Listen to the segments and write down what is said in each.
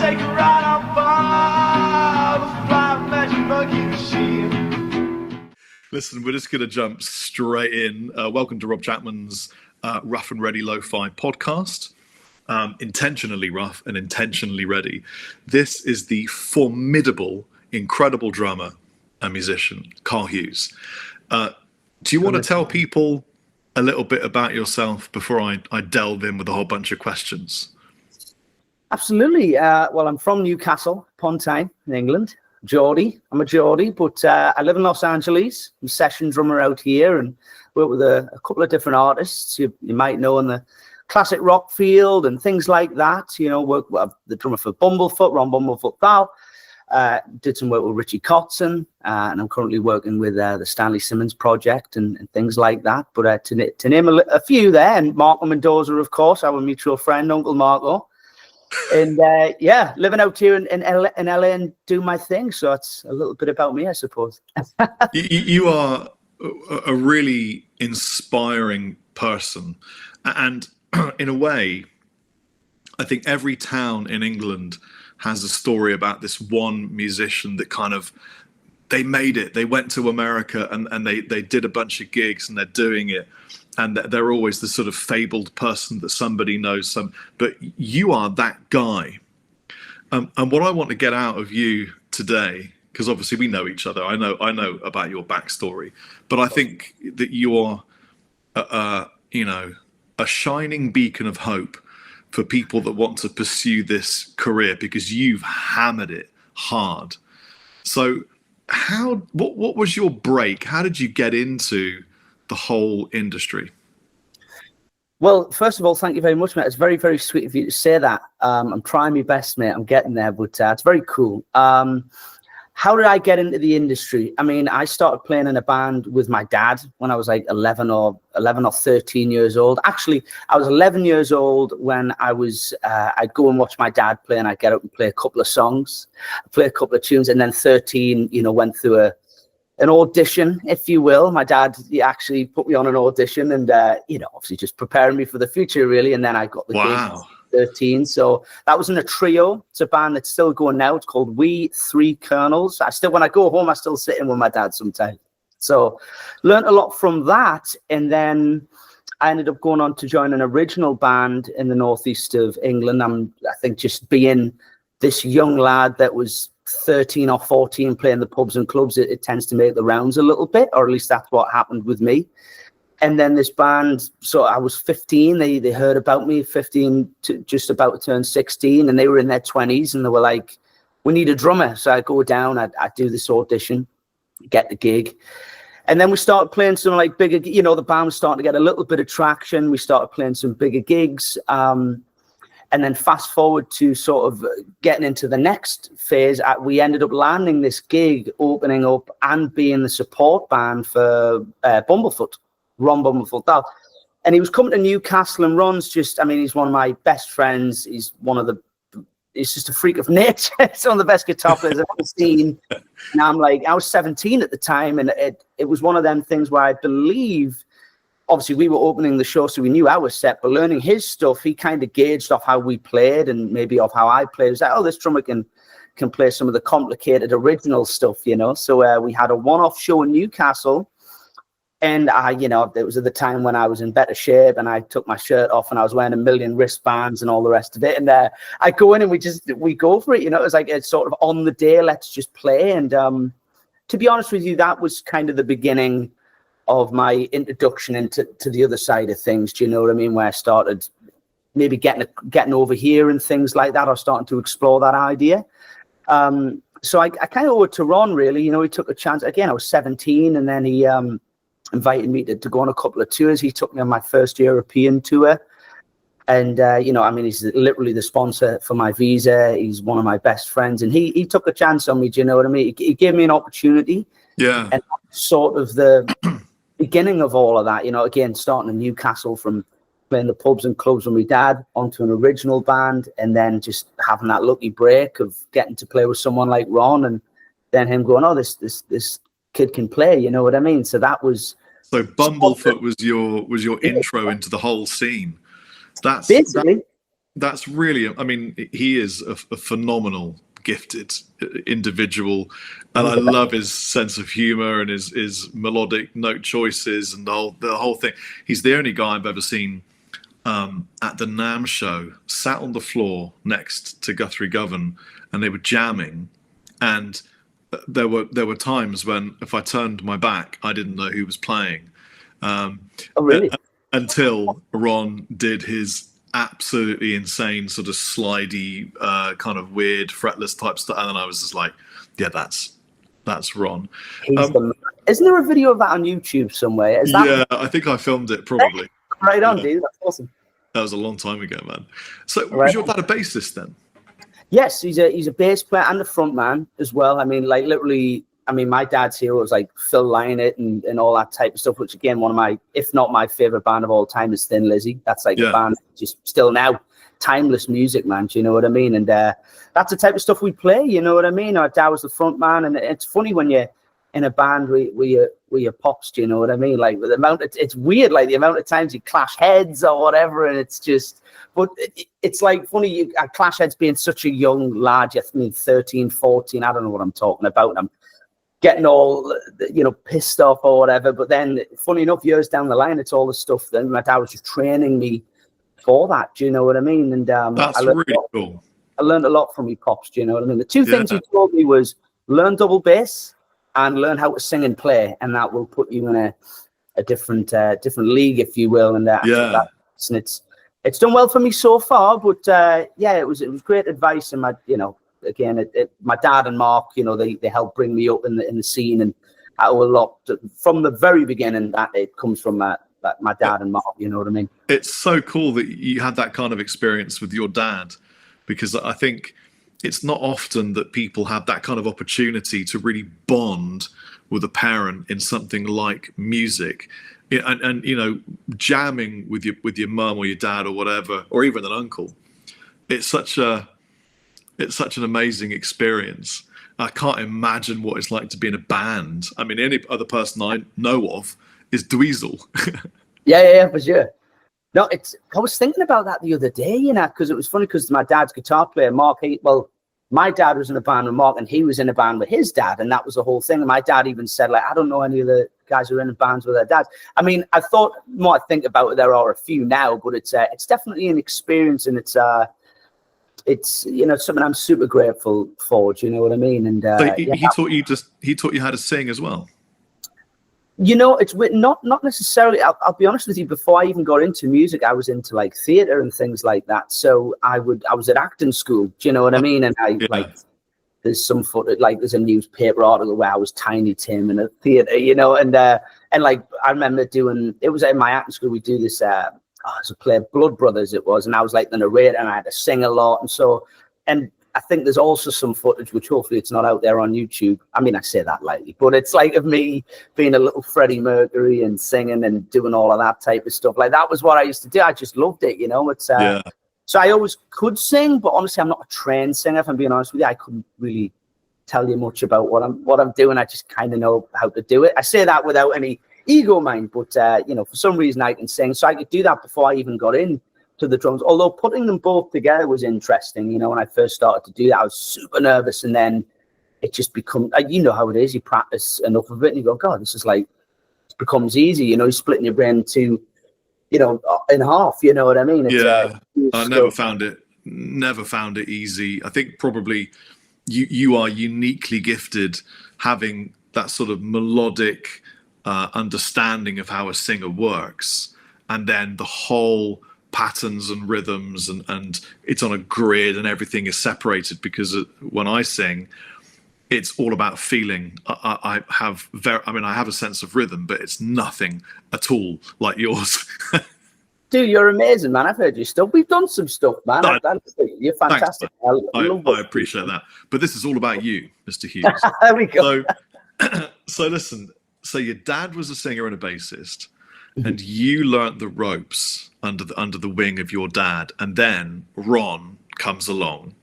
take a ride on board the flying magic monkey machine. Listen, we're just going to jump straight in. Welcome to Rob Chapman's Rough and Ready Lo-Fi Podcast. Intentionally rough and intentionally ready. This is the formidable, incredible drummer and musician, Hughes. Do you want to tell people a little bit about yourself before I delve in with a whole bunch of questions? Absolutely. Well, I'm from Newcastle upon Tyne in England. Geordie. I'm a Geordie, but I live in Los Angeles. I'm a session drummer out here and work with a couple of different artists you might know in the classic rock field and things like that. You know, work with the drummer for Bumblefoot, Ron Bumblefoot Thal. Did some work with Richie Kotzen, and I'm currently working with the Stanley Simmons project and things like that. But to name a few there, and Marco Mendoza, of course, our mutual friend, Uncle Marco. And living out here in LA and do my thing. So it's a little bit about me, I suppose. You are a really inspiring person. And in a way, I think every town in England has a story about this one musician that kind of, they made it. They went to America and they did a bunch of gigs and they're doing it. And they're always the sort of fabled person that somebody knows but you are that guy. And what I want to get out of you today, because obviously we know each other. I know about your backstory, but I think that you are, a shining beacon of hope for people that want to pursue this career, because you've hammered it hard. So what was your break? How did you get into the whole industry? Well, first of all, thank you very much, mate. It's very, very sweet of you to say that. I'm trying my best, mate. I'm getting there, but it's very cool. How did I get into the industry? I mean, I started playing in a band with my dad when I was like 11 or 13 years old. Actually, I was 11 years old when I'd go and watch my dad play, and I'd get up and play a couple of songs, play a couple of tunes, and then 13, went through an audition, if you will. My dad, he actually put me on an audition and, obviously just preparing me for the future, really. And then I got the gig at 13. So that was in a trio. It's a band that's still going now. It's called We Three Colonels. When I go home, I still sit in with my dad sometimes. So learned a lot from that. And then I ended up going on to join an original band in the northeast of England. I think just being this young lad that was 13 or 14 playing the pubs and clubs, it tends to make the rounds a little bit, or at least that's what happened with me. And then this band, so I was 15, they heard about me, 15 to just about to turn 16, and they were in their 20s, and they were like, we need a drummer. So I go down, I do this audition, get the gig. And then we started playing some like bigger, the band was starting to get a little bit of traction. We started playing some bigger gigs. And then fast forward to sort of getting into the next phase, we ended up landing this gig, opening up and being the support band for Bumblefoot, Ron Bumblefoot. And he was coming to Newcastle, and Ron's he's one of my best friends. He's just a freak of nature. He's one of the best guitar players I've ever seen. And I was 17 at the time, and it was one of them things where I believe, obviously, we were opening the show, so we knew our set, but learning his stuff, he kind of gauged off how we played and maybe off how I played. It was like, this drummer can play some of the complicated original stuff, So we had a one-off show in Newcastle, and it was at the time when I was in better shape, and I took my shirt off, and I was wearing a million wristbands and all the rest of it. And I go in and we go for it, It was like, it's sort of on the day, let's just play. And to be honest with you, that was kind of the beginning of my introduction into the other side of things. Do you know what I mean? Where I started maybe getting over here and things like that, or starting to explore that idea. So I kind of owe it to Ron, really. He took a chance. Again, I was 17, and then he invited me to go on a couple of tours. He took me on my first European tour. And, he's literally the sponsor for my visa. He's one of my best friends, and he took a chance on me. Do you know what I mean? He gave me an opportunity. Yeah. And sort of the beginning of all of that, again, starting in Newcastle from playing the pubs and clubs with my dad onto an original band, and then just having that lucky break of getting to play with someone like Ron, and then him going, this kid can play, you know what I mean? So that was... So Bumblefoot was your intro into the whole scene. Basically, that's really, I mean, he is a phenomenal, gifted individual, and I love his sense of humor and his melodic note choices and the whole thing. He's the only guy I've ever seen at the NAMM show, sat on the floor next to Guthrie Govan, and they were jamming, and there were times when if I turned my back, I didn't know who was playing. Oh, really? Until Ron did his absolutely insane sort of slidey, kind of weird fretless type stuff, and then I was just like, yeah, that's Ron. Isn't there a video of that on YouTube somewhere? Yeah, I think I filmed it probably. Right on, dude. That's awesome. That was a long time ago, man. So was your dad a bassist then? Yes, he's a bass player and a front man as well. I mean, like literally, I mean, my dad's hero was like Phil Lynott and all that type of stuff, which again, one of my, if not my favorite band of all time is Thin Lizzy. That's like a band just still now timeless music, man. Do you know what I mean? And that's the type of stuff we play, you know what I mean? Our dad was the front man, and it's funny when you're in a band where your pops, do you know what I mean? Like the amount, it's weird, like the amount of times you clash heads or whatever, and it's just, but it's like funny, clash heads being such a young lad, I mean 13, 14, I don't know what I'm talking about. I'm getting all, pissed off or whatever, but then funny enough, years down the line, it's all the stuff that my dad was just training me for that, do you know what I mean? And that's really cool. I learned a lot from my pops, do you know what I mean? The two things he told me was learn double bass and learn how to sing and play, and that will put you in a different league, if you will. And and it's done well for me so far. But it was great advice, and my dad and Mark, they helped bring me up in the scene, and I owe a lot from the very beginning. That it comes from my dad and Mark. You know what I mean? It's so cool that you had that kind of experience with your dad, because I think it's not often that people have that kind of opportunity to really bond with a parent in something like music, and jamming with your mum or your dad or whatever, or even an uncle. It's such an amazing experience. I can't imagine what it's like to be in a band. I mean, any other person I know of is Dweezil. Yeah, for sure. No, I was thinking about that the other day, because it was funny, because my dad's guitar player, Mark, my dad was in a band with Mark, and he was in a band with his dad, and that was the whole thing. And my dad even said, like, I don't know any of the guys who are in bands with their dads. I mean, I thought, more I think about it, there are a few now, but it's definitely an experience, and it's something I'm super grateful for. Do you know what I mean? And so he taught you how to sing as well. It's not necessarily. I'll be honest with you. Before I even got into music, I was into like theater and things like that. So I was at acting school. Do you know what I mean? And there's some footage, like there's a newspaper article where I was Tiny Tim in a theater, and like I remember doing. It was in my acting school. We do this. As a play, Blood Brothers, it was, and I was like the narrator, and I had to sing a lot, and I think there's also some footage, which hopefully it's not out there on YouTube. I mean, I say that lightly, but it's like of me being a little Freddie Mercury and singing and doing all of that type of stuff. Like that was what I used to do. I just loved it, It's so I always could sing, but honestly, I'm not a trained singer. If I'm being honest with you, I couldn't really tell you much about what I'm doing. I just kind of know how to do it. I say that without any ego mind, but for some reason I can sing, so I could do that before I even got in to the drums, although putting them both together was interesting. When I first started to do that, I was super nervous, and then it just becomes, how it is, you practice enough of it and you go, God, this is like, it becomes easy, you're splitting your brain to in half, you know what I mean? I never found it easy. I think probably you are uniquely gifted having that sort of melodic understanding of how a singer works, and then the whole patterns and rhythms and it's on a grid and everything is separated, because when I sing, it's all about feeling. I have a sense of rhythm, but it's nothing at all like yours. Dude, you're amazing, man. I've heard your stuff. We've done some stuff, man. You're fantastic. I appreciate that. But this is all about you, Mr. Hughes. There we go. So listen. So your dad was a singer and a bassist, and you learnt the ropes under the wing of your dad, and then Ron comes along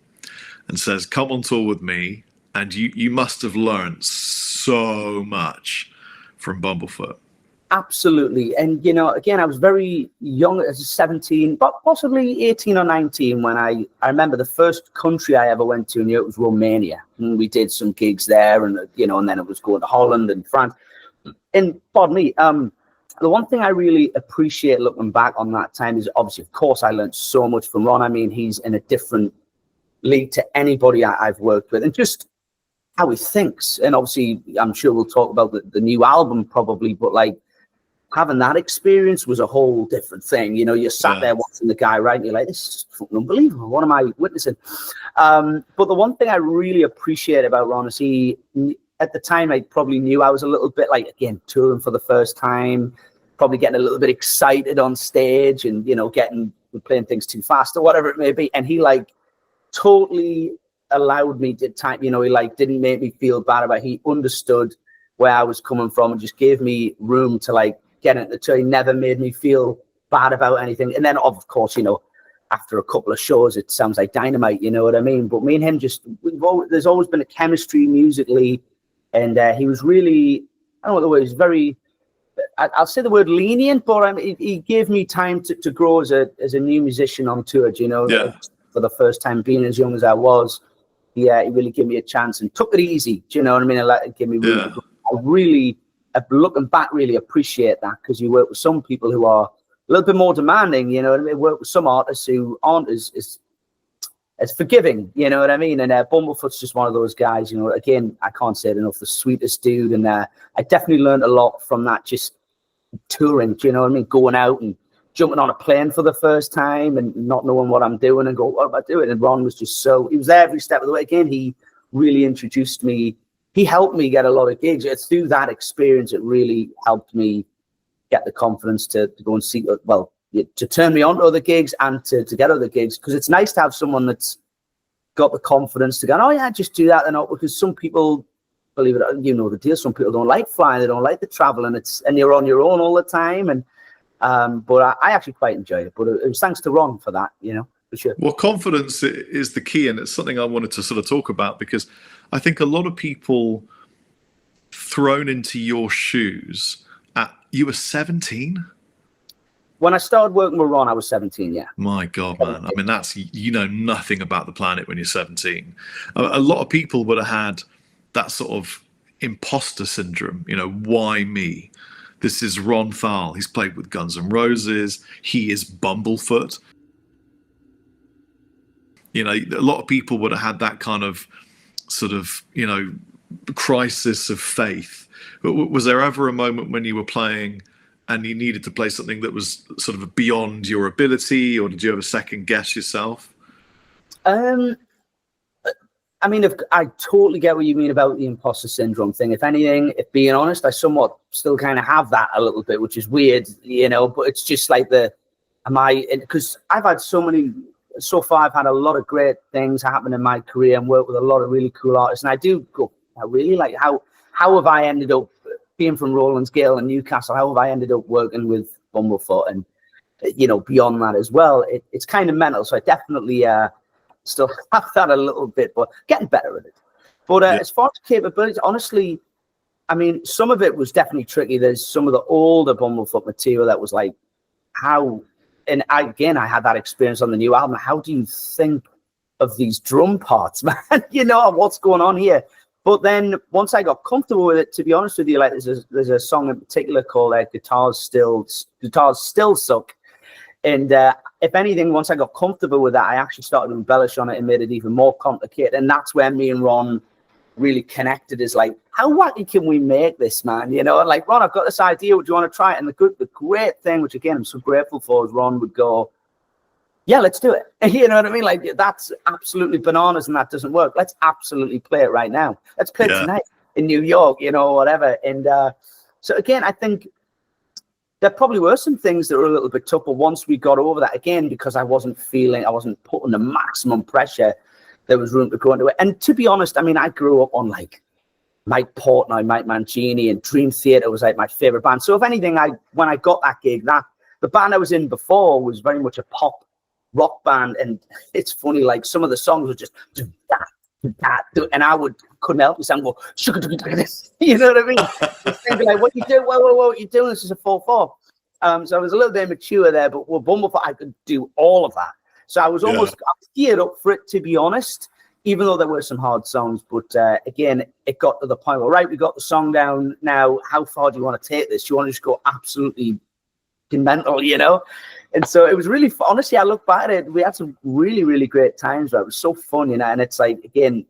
and says, "Come on tour with me," and you must have learnt so much from Bumblefoot. Absolutely. And, you know, again, I was very young, as 17, but possibly 18 or 19 when I remember the first country I ever went to, and it was Romania. And we did some gigs there, and, you know, and then it was going to Holland and France. And pardon me, the one thing I really appreciate looking back on that time is obviously, of course, I learned so much from Ron. I mean, he's in a different league to anybody I've worked with, and just how he thinks. And obviously, I'm sure we'll talk about the new album probably, but like, having that experience was a whole different thing. You know, you sat there watching the guy write, and you're like, this is fucking unbelievable. What am I witnessing? But the one thing I really appreciate about Ron is he, at the time, I probably knew I was a little bit like, again, touring for the first time, probably getting a little bit excited on stage and, you know, playing things too fast or whatever it may be. And he like totally allowed me to time, you know, he like didn't make me feel bad about it. He understood where I was coming from and just gave me room to like, get into the tour. He never made me feel bad about anything. And then, of course, you know, after a couple of shows, it sounds like dynamite, you know what I mean? But me and him there's always been a chemistry musically. And he was really, I don't know what the word is, very, I'll say the word lenient, but he gave me time to grow as a new musician on tour, you know, for the first time being as young as I was. Yeah, he really gave me a chance and took it easy. Do you know what I mean? It gave me really, looking back, really appreciate that, because you work with some people who are a little bit more demanding, you know what I mean? Work with some artists who aren't as forgiving, you know what I mean? And Bumblefoot's just one of those guys, you know, again, I can't say it enough, the sweetest dude. And I definitely learned a lot from that, just touring, do you know what I mean? Going out and jumping on a plane for the first time and not knowing what I'm doing and go, what am I doing? And Ron was just he was there every step of the way. Again, he really introduced me. He helped me get a lot of gigs. It's through that experience it really helped me get the confidence to go and see, to turn me on to other gigs and to get other gigs. Because it's nice to have someone that's got the confidence to go, oh yeah, just do that. Because some people, believe it, you know the deal. Some people don't like flying, they don't like the travel, and you're on your own all the time. And but I actually quite enjoyed it. But it was thanks to Ron for that, you know, for sure. Well, confidence is the key, and it's something I wanted to sort of talk about, because I think a lot of people thrown into your shoes you were 17? When I started working with Ron, I was 17, yeah. My God, man. I mean, that's, you know nothing about the planet when you're 17. A lot of people would have had that sort of imposter syndrome, you know, why me? This is Ron Thal. He's played with Guns N' Roses. He is Bumblefoot. You know, a lot of people would have had that kind of sort of, you know, crisis of faith. Was there ever a moment when you were playing and you needed to play something that was sort of beyond your ability, or did you ever second guess yourself? I mean, I totally get what you mean about the imposter syndrome thing. If anything, if being honest, I somewhat still kind of have that a little bit, which is weird, you know, but it's just like because I've had so far I've had a lot of great things happen in my career and worked with a lot of really cool artists. And I do go, I really like how have I ended up being from Roland's Gale and Newcastle? How have I ended up working with Bumblefoot and, you know, beyond that as well? It's kind of mental. So I definitely still have that a little bit, but getting better at it. But as far as capabilities, honestly, I mean, some of it was definitely tricky. There's some of the older Bumblefoot material that was like, and I had that experience on the new album. How do you think of these drum parts, man? You know, what's going on here? But then once I got comfortable with it, to be honest with you, like there's a song in particular called Guitars Still Suck. And if anything, once I got comfortable with that, I actually started to embellish on it and made it even more complicated. And that's where me and Ron really connected, is like, how wacky can we make this, man? You know, and like, Ron, I've got this idea. Would you want to try it? And the great thing, which again, I'm so grateful for, is Ron would go, yeah, let's do it. You know what I mean? Like, that's absolutely bananas and that doesn't work. Let's absolutely play it right now. Let's play it tonight in New York, you know, whatever. And so again, I think there probably were some things that were a little bit tougher once we got over that, again, because I wasn't putting the maximum pressure. There was room to go into it. And to be honest, I mean, I grew up on like Mike Portnoy, Mike Mancini, and Dream Theater was like my favorite band. So if anything, when I got that gig, the band I was in before was very much a pop rock band. And it's funny, like some of the songs were just and I couldn't help myself and go, you know what I mean? They'd be like, what you doing? Whoa, what you doing? This is a 4/4. So I was a little bit immature there, but with Bumblefoot, I could do all of that. So I was almost geared up for it, to be honest, even though there were some hard songs. But again, it got to the point where, right, we got the song down. Now, how far do you want to take this? Do you want to just go absolutely mental, you know? And so it was really fun. Honestly, I look back at it, we had some really, really great times where it was so fun, you know, and it's like, again,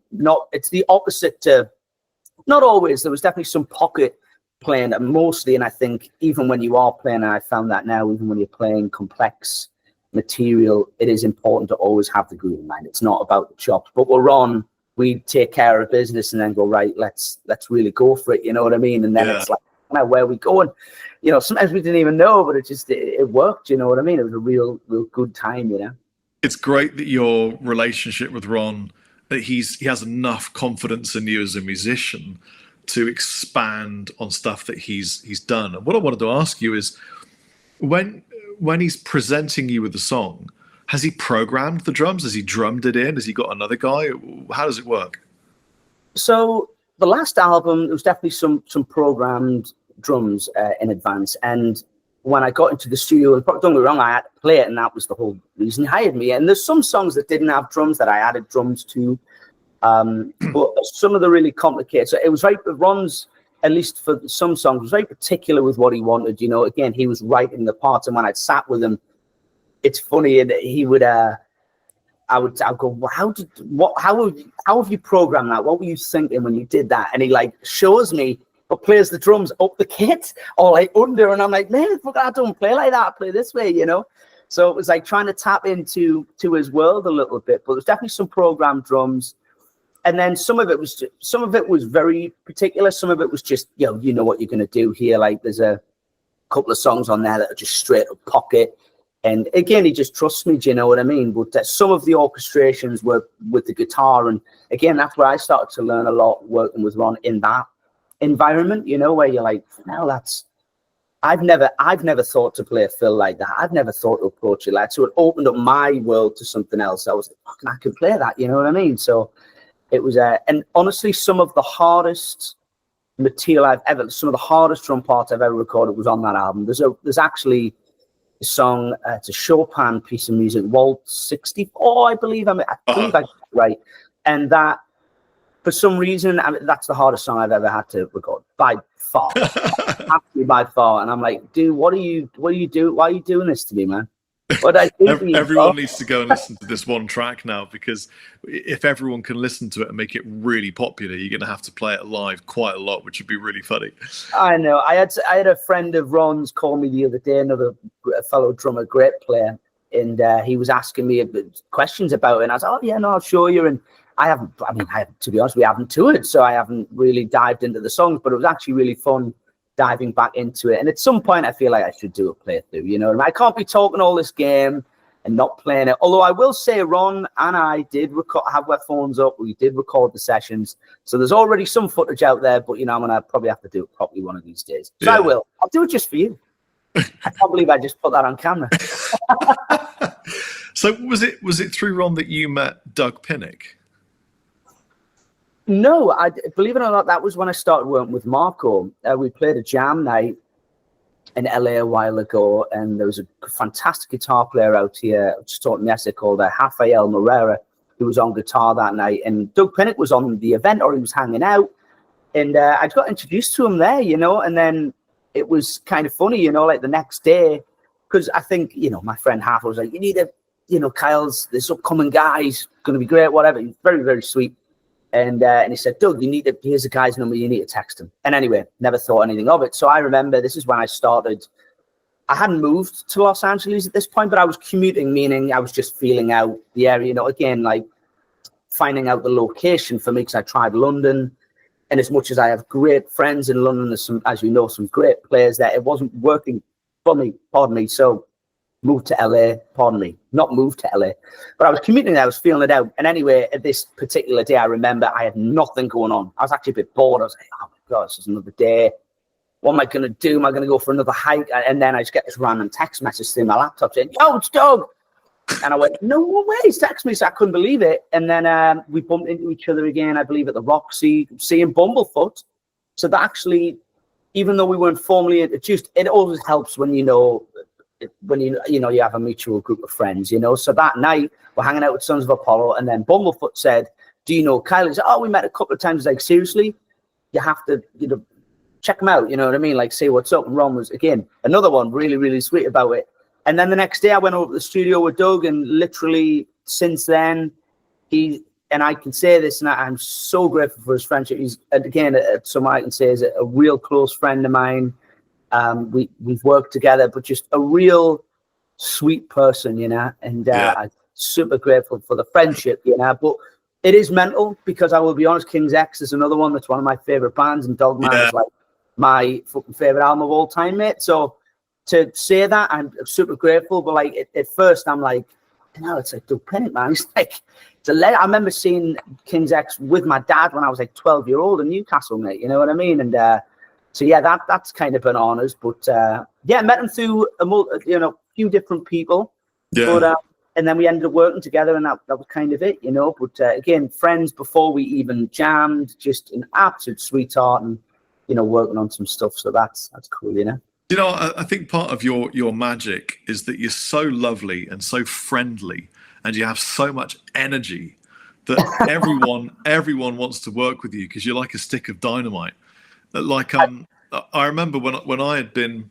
it's the opposite to, not always, there was definitely some pocket playing, mostly, and I think even when you are playing, and I found that now, even when you're playing complex material, it is important to always have the groove in mind. It's not about the chops, but we're on, we take care of business and then go, right, let's really go for it, you know what I mean? And then it's like, now where are we going? You know, sometimes we didn't even know, but it worked, you know what I mean? It was a real good time, you know? It's great that your relationship with Ron, that he has enough confidence in you as a musician to expand on stuff that he's done. And what I wanted to ask you is, when he's presenting you with the song, has he programmed the drums? Has he drummed it in? Has he got another guy? How does it work? So the last album, there was definitely some programmed drums in advance. And when I got into the studio, and don't get me wrong, I had to play it, and that was the whole reason he hired me. And there's some songs that didn't have drums that I added drums to. But some of the really complicated, so it was very, Ron's, at least for some songs, was very particular with what he wanted. You know, again, he was writing the parts, and when I'd sat with him, it's funny, and he would, I'd go, well, how have you programmed that? What were you thinking when you did that? And he like shows me, but plays the drums up the kit or like under, and I'm like, man, I don't play like that. I play this way, you know. So it was like trying to tap into his world a little bit, but there's definitely some programmed drums. And then some of it was very particular. Some of it was just, you know what you're going to do here. Like there's a couple of songs on there that are just straight up pocket. And again, he just trusts me. Do you know what I mean? But some of the orchestrations were with the guitar. And again, that's where I started to learn a lot working with Ron in that environment, you know, where you're like, well, I've never thought to play a fill like that. I've never thought to approach it like that. So it opened up my world to something else. I was like, fucking, I can play that. You know what I mean? So it was, and honestly, some of the hardest material some of the hardest drum parts I've ever recorded was on that album. There's actually a song, it's a Chopin piece of music, Waltz 64, I believe. I got it right. And that, for some reason, that's the hardest song I've ever had to record by far. Absolutely by far. And I'm like, dude, what are you doing? Why are you doing this to me, man? But I think everyone needs to go and listen to this one track now, because if everyone can listen to it and make it really popular, you're going to have to play it live quite a lot, which would be really funny. I know. I had a friend of Ron's call me the other day, another fellow drummer, great player, and he was asking me questions about it. And I was like, oh yeah, no, I'll show you. And to be honest, we haven't toured, so I haven't really dived into the songs, but it was actually really fun diving back into it. And at some point, I feel like I should do a playthrough, you know. I can't be talking all this game and not playing it. Although I will say Ron and I did have our phones up. We did record the sessions. So there's already some footage out there, but, you know, I'm going to probably have to do it properly one of these days. So yeah. I will. I'll do it just for you. I can't believe I just put that on camera. So was it through Ron that you met Doug Pinnick? No, believe it or not, that was when I started working with Marco. We played a jam night in LA a while ago, and there was a fantastic guitar player out here, just taught me yesterday, called Rafael Moreira, who was on guitar that night. And Doug Pinnick was on the event, or he was hanging out, and I got introduced to him there, you know. And then it was kind of funny, you know, like the next day, because I think, you know, my friend Rafa was like, you need Kyle's this upcoming guy, he's going to be great, whatever. He's very, very sweet. And he said, Doug, here's the guy's number, you need to text him. And anyway, never thought anything of it. So I remember this is when I started. I hadn't moved to Los Angeles at this point, but I was commuting, meaning I was just feeling out the area, you know, again, like finding out the location for me, because I tried London. And as much as I have great friends in London, there's some, as you know, some great players there, it wasn't working for me, pardon me. So moved to LA, not moved to LA, but I was commuting there, I was feeling it out. And anyway, at this particular day, I remember I had nothing going on. I was actually a bit bored. I was like, oh my God, this is another day. What am I going to do? Am I going to go for another hike? And then I just get this random text message through my laptop saying, yo, it's Doug. And I went, no way, he's texted me. So I couldn't believe it. And then we bumped into each other again, I believe, at the Roxy, seeing Bumblefoot. So that actually, even though we weren't formally introduced, it always helps when you know you have a mutual group of friends, So that night, we're hanging out with Sons of Apollo, and then Bumblefoot said, do you know Kyle? He said, oh, we met a couple of times. Like, seriously? You have to, check him out, you know what I mean? Like, say what's up. And Ron was, again, another one really, really sweet about it. And then the next day I went over to the studio with Doug, and literally since then, and I can say this, and I'm so grateful for his friendship. He's, again, someone I can say is a real close friend of mine. We've worked together, but just a real sweet person, and I'm super grateful for the friendship, But it is mental, because I will be honest, King's X is another one that's one of my favorite bands, and Dogman is like my fucking favorite album of all time, mate. So to say that, I'm super grateful. But like at first, I'm like, it's like Doug Pennick, man. It's like I remember seeing King's X with my dad when I was like 12-year-old in Newcastle, mate. You know what I mean? And so yeah, that's kind of bananas. But met him through a few different people. Yeah. But and then we ended up working together, and that was kind of it, But again, friends before we even jammed, just an absolute sweetheart, and working on some stuff. So that's cool, I think part of your magic is that you're so lovely and so friendly, and you have so much energy that everyone wants to work with you, because you're like a stick of dynamite. Like I remember when I had been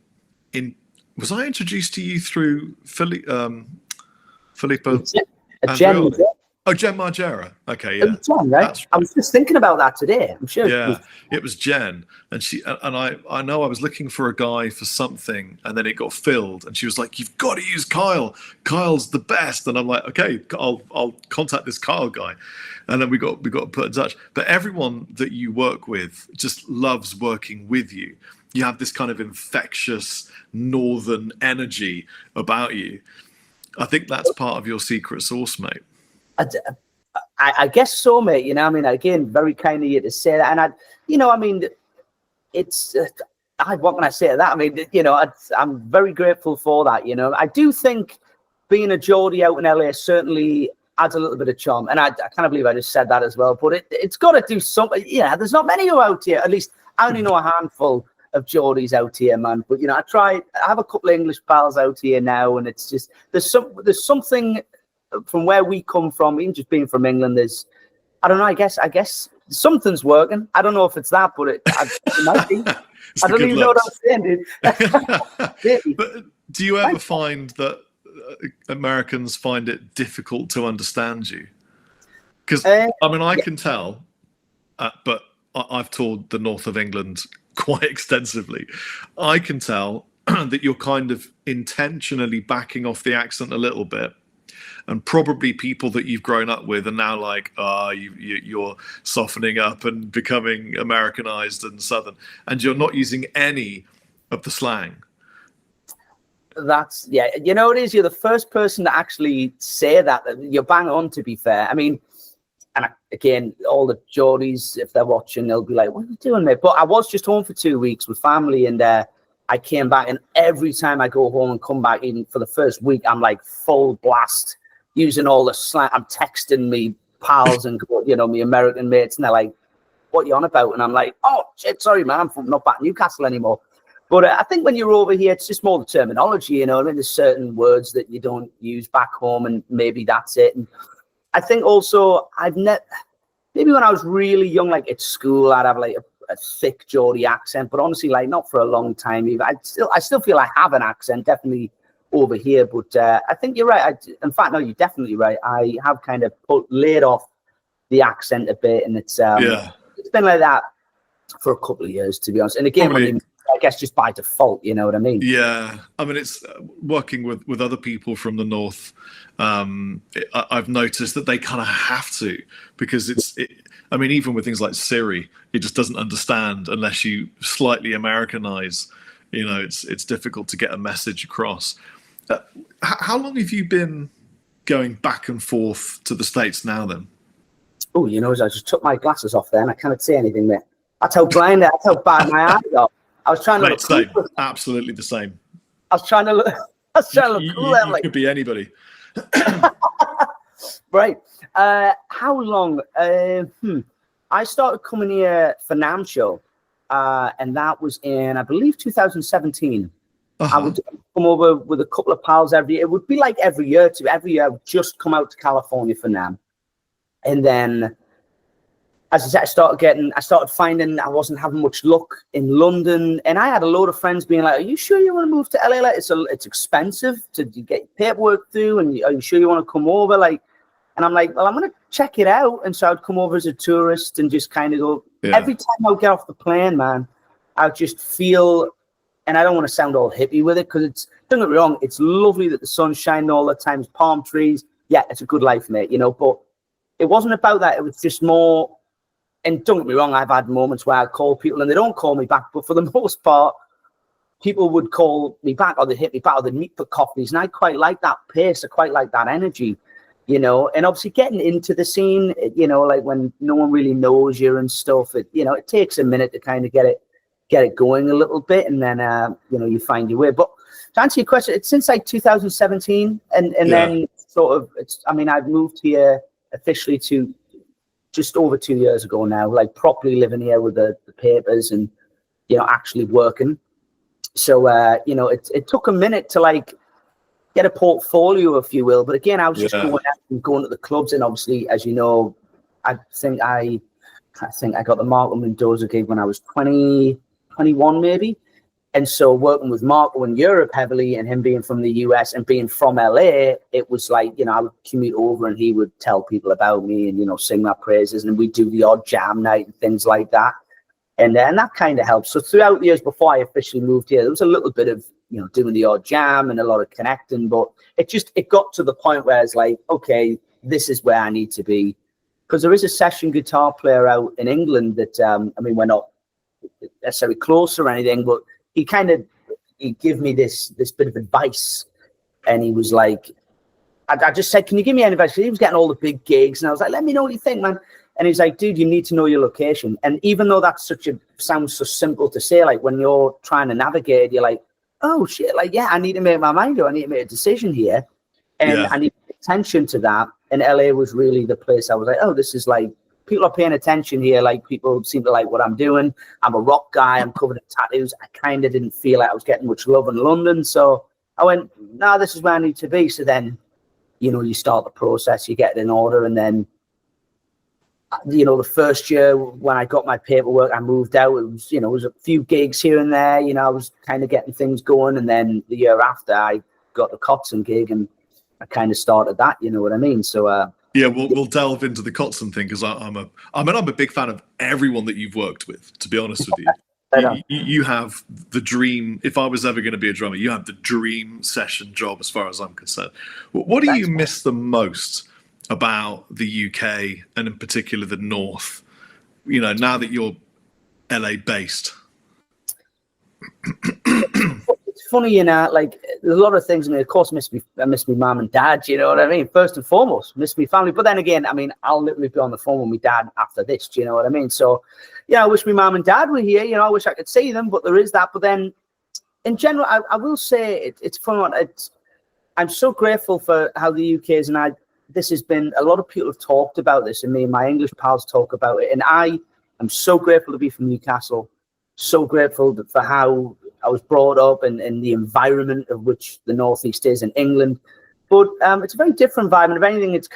in. Was I introduced to you through Filippo? Jen. Oh, Jen Margera. Okay, yeah. Jen, right? Right. I was just thinking about that today. I'm sure. Yeah, it was Jen, and I know I was looking for a guy for something, and then it got filled, and she was like, "You've got to use Kyle. Kyle's the best." And I'm like, "Okay, I'll contact this Kyle guy," and then we got put in touch. But everyone that you work with just loves working with you. You have this kind of infectious northern energy about you. I think that's part of your secret sauce, mate. I guess so, mate. Again, very kind of you to say that. And it's, what can I say to that? I'm very grateful for that. I do think being a Geordie out in LA certainly adds a little bit of charm. And I can't believe I just said that as well, but it's got to do something. There's not many out here. At least I only know a handful of Geordies out here, man. But, I have a couple of English pals out here now, and it's just, there's something from where we come from, even just being from England, I don't know, I guess something's working. I don't know if it's that, but it might be. I don't even know what I'm saying, dude. But do you ever find that Americans find it difficult to understand you? Because, I can tell, but I've toured the north of England quite extensively. I can tell that you're kind of intentionally backing off the accent a little bit. And probably people that you've grown up with are now like, you're softening up and becoming Americanized and Southern, and you're not using any of the slang. That's, it is. You're the first person to actually say that. You're bang on, to be fair. And again, all the Geordies, if they're watching, they'll be like, what are you doing, mate? But I was just home for 2 weeks with family, and I came back, and every time I go home and come back, even for the first week, I'm like full blast, using all the slang. I'm texting me pals and me American mates, and they're like, "What are you on about?" And I'm like, "Oh shit, sorry, man, I'm not back in Newcastle anymore." But I think when you're over here, it's just more the terminology. There's certain words that you don't use back home, and maybe that's it. And I think also maybe when I was really young, like at school, I'd have like a thick Geordie accent, but honestly, like not for a long time. I still feel I have an accent, definitely over here, but I think you're right. In fact, no, you're definitely right. I have kind of laid off the accent a bit, and it's been like that for a couple of years, to be honest. And again, I guess just by default, you know what I mean? Yeah, it's working with other people from the north. I've noticed that they kind of have to, because even with things like Siri, it just doesn't understand unless you slightly Americanize. It's difficult to get a message across. How long have you been going back and forth to the States now, then? Oh, I just took my glasses off there, and I can't see anything there. That's how blind, that's how bad my eyes are. I was trying to look cool. Absolutely the same. I was trying to look cool. You could be anybody. Right. How long? I started coming here for NAMM show, and that was in, I believe, 2017. I would come over with a couple of pals every year. It would be like every year. Every year I would just come out to California for NAMM. And then, as I said, I started finding I wasn't having much luck in London. And I had a load of friends being like, are you sure you want to move to LA? Like, it's expensive to get paperwork through. And are you sure you want to come over? Like, and I'm like, well, I'm going to check it out. And so I'd come over as a tourist and just kind of go, every time I would get off the plane, man, I'd just feel, and I don't want to sound all hippie with it, because don't get me wrong, it's lovely that the sun's shining all the time, there's palm trees. Yeah, it's a good life, mate, but it wasn't about that. It was just more, and don't get me wrong, I've had moments where I call people and they don't call me back, but for the most part, people would call me back, or they'd hit me back, or they'd meet for coffees, and I quite like that pace, I quite like that energy, and obviously getting into the scene, like when no one really knows you and stuff, it takes a minute to kind of get it going a little bit, and then you find your way. But to answer your question, it's since like 2017, and then sort of I've moved here officially to just over 2 years ago now, like properly living here with the papers and actually working. So it took a minute to like get a portfolio, if you will. But again, I was just going out and going to the clubs, and obviously, as you know, I think I got the Marco Mendoza gig when I was 21 maybe. And so working with Marco in Europe heavily, and him being from the US and being from LA, it was like, I would commute over and he would tell people about me and, sing my praises, and we'd do the odd jam night and things like that. And that kind of helps. So throughout the years before I officially moved here, there was a little bit of, doing the odd jam and a lot of connecting, but it got to the point where it's like, okay, this is where I need to be. Because there is a session guitar player out in England that, we're not necessarily close or anything, but he gave me this bit of advice, and he was like, I just said, can you give me any advice? He was getting all the big gigs, and I was like, let me know what you think, man. And he's like, dude, you need to know your location. And even though sounds so simple to say, like when you're trying to navigate, you're like, oh shit, like, yeah, I need to make my mind up. I need to make a decision here. And I need to pay attention to that. And LA was really the place I was like, oh, this is like, people are paying attention here. Like, people seem to like what I'm doing. I'm a rock guy. I'm covered in tattoos. I kind of didn't feel like I was getting much love in London. So I went, no, this is where I need to be. So then, you start the process, you get it in order. And then, the first year when I got my paperwork, I moved out. It was, it was a few gigs here and there. I was kind of getting things going. And then the year after, I got the Kotzen gig, and I kind of started that. You know what I mean? So, we'll delve into the Kotzen thing, because I'm a big fan of everyone that you've worked with, to be honest with you. You have the dream. If I was ever going to be a drummer, you have the dream session job, as far as I'm concerned. What do you miss the most about the UK, and in particular the North, now that you're LA based? It's funny, like there's a lot of things. Of course, I miss my mom and dad. You know what I mean? First and foremost, miss my family. But then again, I'll literally be on the phone with my dad after this. Do you know what I mean? So, I wish my mom and dad were here. I wish I could see them. But there is that. But then, in general, I will say it's fun. I'm so grateful for how the UK is, and this has been, a lot of people have talked about this, and me and my English pals talk about it. And I am so grateful to be from Newcastle. So grateful for how I was brought up and the environment of which the Northeast is in England. But it's a very different vibe. And if anything, it's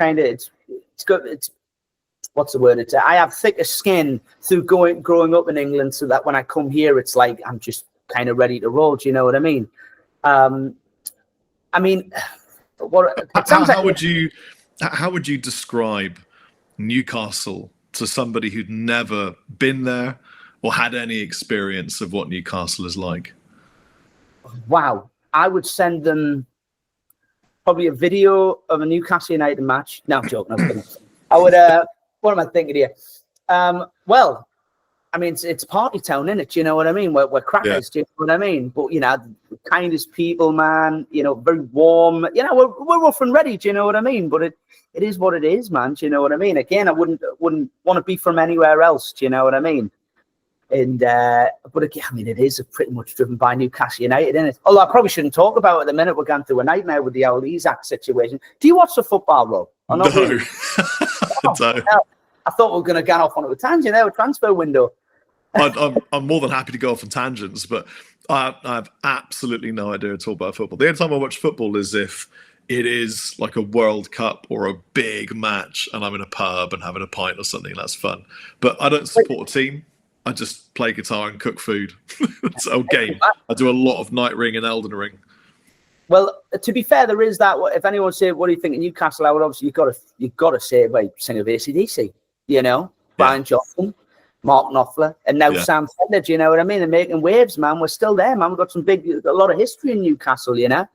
what's the word? I have thicker skin through growing up in England, so that when I come here, it's like I'm just kind of ready to roll. Do you know what I mean? How would you describe Newcastle to somebody who'd never been there or had any experience of what Newcastle is like? Wow. I would send them probably a video of a Newcastle United match. No, I'm joking. I would, what am I thinking here? Well, it's party town, isn't it? Do you know what I mean? We're crackers, do you know what I mean? But, the kindest people, man, very warm. We're rough and ready, do you know what I mean? But it is what it is, man. Do you know what I mean? Again, I wouldn't want to be from anywhere else. Do you know what I mean? And but again, I mean, it is pretty much driven by Newcastle United, isn't it? Although I probably shouldn't talk about it at the minute. We're going through a nightmare with the old Isaac situation. Do you watch the football, Rob? No. Really? No. I thought we were going to get off onto a tangent there with transfer window. I'm more than happy to go off on tangents, but I have absolutely no idea at all about football. The only time I watch football is if it is like a World Cup or a big match and I'm in a pub and having a pint or something. That's fun. But I don't support a team. I just play guitar and cook food. So game. I do a lot of Night Ring and Elden Ring. Well, to be fair, there is that. If anyone say, "What do you think of Newcastle?" I would obviously you've got to say, "Wait, sing of AC/DC." You know, Brian Johnson, Mark Knopfler, and now Sam Fender. Do you know what I mean? They're making waves, man. We're still there, man. We've got a lot of history in Newcastle, you know.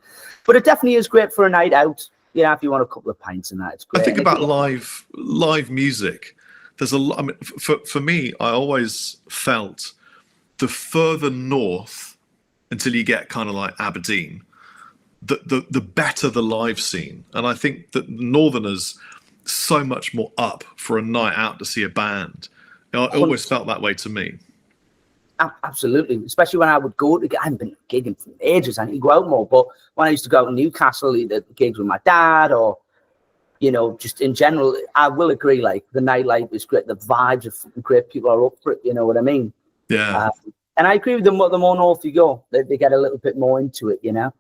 But it definitely is great for a night out. You know, if you want a couple of pints and that, it's great. I think about live music. There's a lot. I mean, for me, I always felt the further north until you get kind of like Aberdeen, the better the live scene. And I think that Northerners so much more up for a night out to see a band. You know, it always felt that way to me. Absolutely, especially when I would go to. I haven't been gigging for ages. I need to go out more. But when I used to go out to Newcastle, either gigs with my dad or, you know, just in general, I will agree. Like the nightlife is great. The vibes are fucking great. People are up for it. You know what I mean? Yeah. And I agree with them. The more north you go, they get a little bit more into it. You know.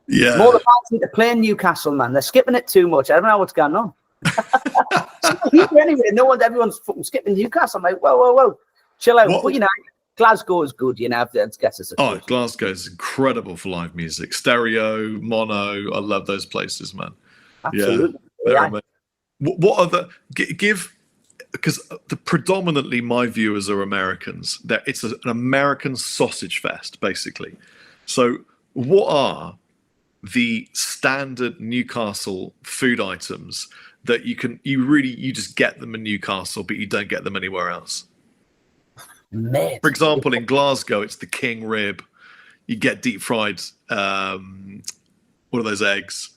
Yeah. More the fans need to play in Newcastle, man. They're skipping it too much. I don't know what's going on. Anyway, everyone's fucking skipping Newcastle. I'm like, whoa, chill out. But you know, Glasgow is good. You know, Glasgow is incredible for live music. Stereo, mono. I love those places, man. Absolutely. Yeah. What are the because predominantly my viewers are Americans. That it's an American sausage fest, basically. So, what are the standard Newcastle food items that you just get them in Newcastle, but you don't get them anywhere else? Man. For example, in Glasgow, it's the king rib. You get deep fried. What are those eggs?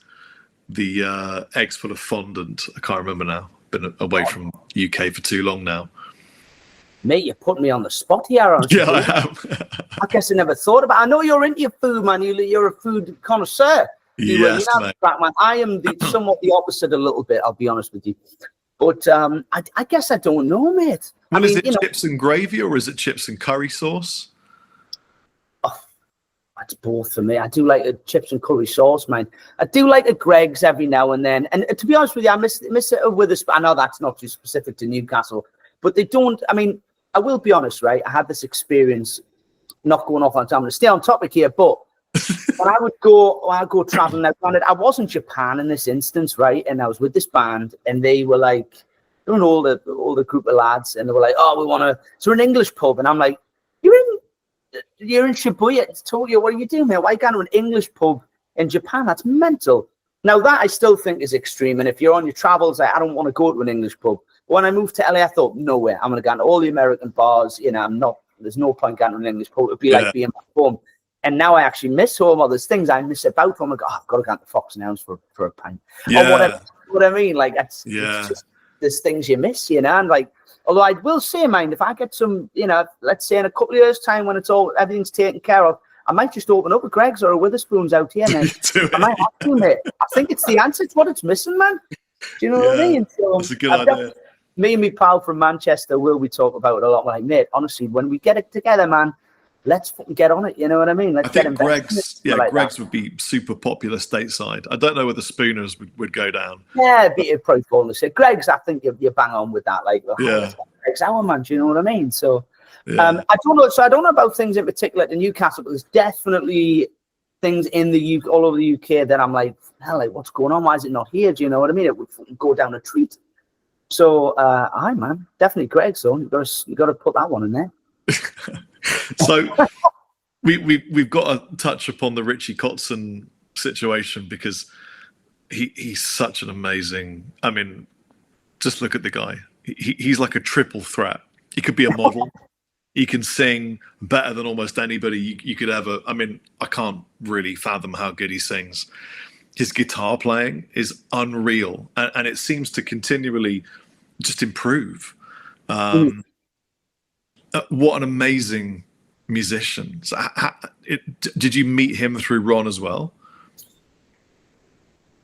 The eggs full of fondant. I can't remember now. Been away from UK for too long now. Mate, you're putting me on the spot here. Yeah, I am. I guess I never thought about it. I know you're into your food, man. You're a food connoisseur. Yes, mate. Man. I am somewhat the opposite a little bit, I'll be honest with you. But I guess I don't know, mate. Well, is it chips and gravy or is it chips and curry sauce? Oh, that's both for me. I do like a chips and curry sauce, man. I do like a Greg's every now and then. And to be honest with you, I miss it with us. I know that's not too specific to Newcastle, but they don't. I mean, I will be honest, right? I had this experience, not going off on time. I'm going to stay on topic here, but when I go traveling now, granted, I was in Japan in this instance, right? And I was with this band, and they were like, they were an older group of lads, and they were like, "Oh, we want to." So we're an English pub, and I'm like, "You're in Shibuya, it's Tokyo. What are you doing, man? Why going to an English pub in Japan? That's mental." Now that I still think is extreme, and if you're on your travels, I don't want to go to an English pub. But when I moved to LA, I thought, no way, I'm going to go to all the American bars. You know, there's no point going to an English pub. It'd be like being back home. And now I actually miss home, or there's things I miss about home. I go, I've got to go to Fox and Hounds for a pint. Yeah. Or whatever. What I mean? Like, it's just, there's things you miss, you know? And like, although I will say, mind, if I get some, you know, let's say in a couple of years' time when everything's taken care of, I might just open up a Greg's or a Witherspoon's out here. And I might have to, mate. I think it's the answer to what it's missing, man. Do you know what I mean? So, that's a good idea. Me and my pal from Manchester, we talk about it a lot. We're like, mate, honestly, when we get it together, man, let's fucking get on it. You know what I mean? I think Greg's would be super popular stateside. I don't know whether Spooners would go down. Yeah, it'd probably fall in the same. Greg's, I think you bang on with that. Like, Greg's our man. Do you know what I mean? So, I don't know. So I don't know about things in particular in Newcastle, but there's definitely things in the UK, all over the UK, that I'm like, hell, like, what's going on? Why is it not here? Do you know what I mean? It would go down a treat. So, man, definitely Greg's. So you got to put that one in there. So we've got to touch upon the Richie Kotzen situation, because he's such an amazing. I mean, just look at the guy. He's like a triple threat. He could be a model. He can sing better than almost anybody you could ever. I mean, I can't really fathom how good he sings. His guitar playing is unreal, and it seems to continually just improve. What an amazing musician. So did you meet him through Ron as well?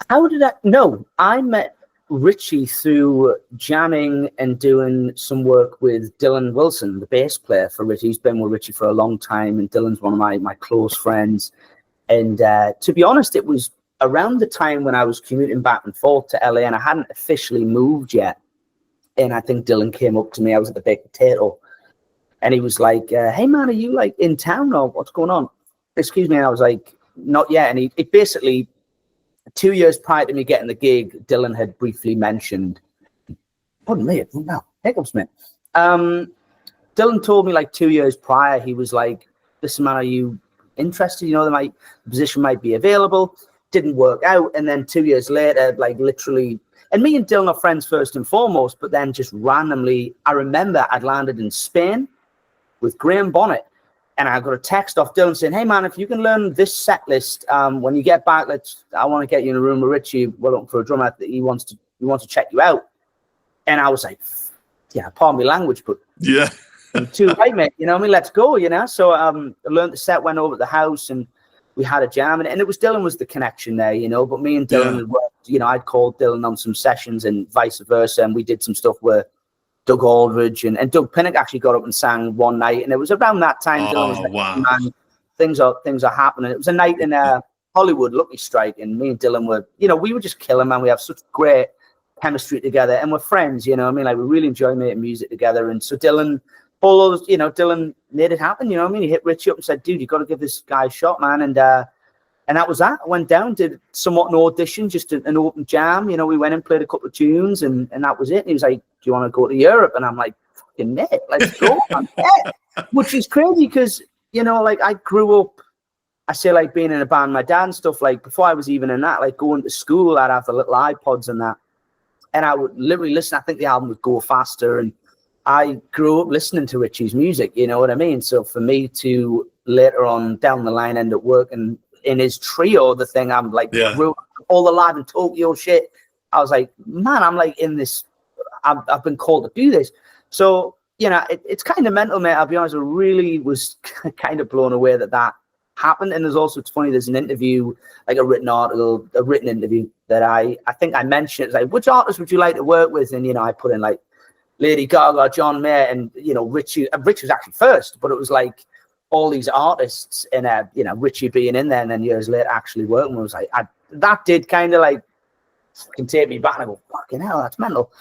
How did I? No, I met Richie through jamming and doing some work with Dylan Wilson, the bass player for Richie. He's been with Richie for a long time, and Dylan's one of my close friends. And to be honest, it was around the time when I was commuting back and forth to LA, and I hadn't officially moved yet. And I think Dylan came up to me. I was at the Baked Potato, and he was like, "Hey man, are you like in town or what's going on?" Excuse me. And I was like, "Not yet." And he basically, 2 years prior to me getting the gig, Dylan had briefly mentioned, pardon me, no, hiccups, mate. Dylan told me like 2 years prior, he was like, "Listen, man, are you interested? You know, the position might be available." Didn't work out. And then 2 years later, like literally, and me and Dylan are friends first and foremost, but then just randomly, I remember I'd landed in Spain with Graham Bonnet. And I got a text off Dylan saying, "Hey man, if you can learn this set list, when you get back, I want to get you in a room with Richie. We're looking for a drummer. He wants to check you out." And I was like, "Yeah, pardon me language, but yeah, too right, mate. You know what I mean? Let's go. You know." So I learned the set, went over to the house, and we had a jam. And it was Dylan was the connection there, you know. But me and Dylan had worked. You know, I'd called Dylan on some sessions and vice versa, and we did some stuff where Doug Aldridge and Doug Pinnock actually got up and sang one night, and it was around that time. Dylan was like, wow. "Man, things are happening." It was a night in Hollywood, Lucky Strike, and me and Dylan were, you know, we were just killing, man. We have such great chemistry together, and we're friends, you know what I mean? Like, we really enjoy making music together. And so Dylan, all those, you know, Dylan made it happen, you know what I mean? He hit Richie up and said, "Dude, you got to give this guy a shot, man." And that was that. I went down, did somewhat an audition, just an open jam. You know, we went and played a couple of tunes, and that was it. And he was like, "Do you want to go to Europe?" And I'm like, "Fucking mate, let's go." Which is crazy because, you know, like I grew up, I say like being in a band, my dad and stuff, like before I was even in that, like going to school, I'd have the little iPods and that. And I would literally listen. I think the album would Go Faster. And I grew up listening to Richie's music, you know what I mean? So for me to later on down the line end up working in his trio, the thing, I'm like, grew up, all the Live in Tokyo shit. I was like, man, I'm like in this, I've been called to do this. So, you know, it's kind of mental, mate. I'll be honest, I really was kind of blown away that happened. And there's also, it's funny, there's an interview, like a written article, a written interview that I think I mentioned. It's like, which artist would you like to work with? And, you know, I put in like Lady Gaga, John Mayer, and, you know, Richie was actually first, but it was like all these artists and, you know, Richie being in there, and then years later actually working. I was like, that did kind of like fucking take me back, and I go, fucking hell, that's mental.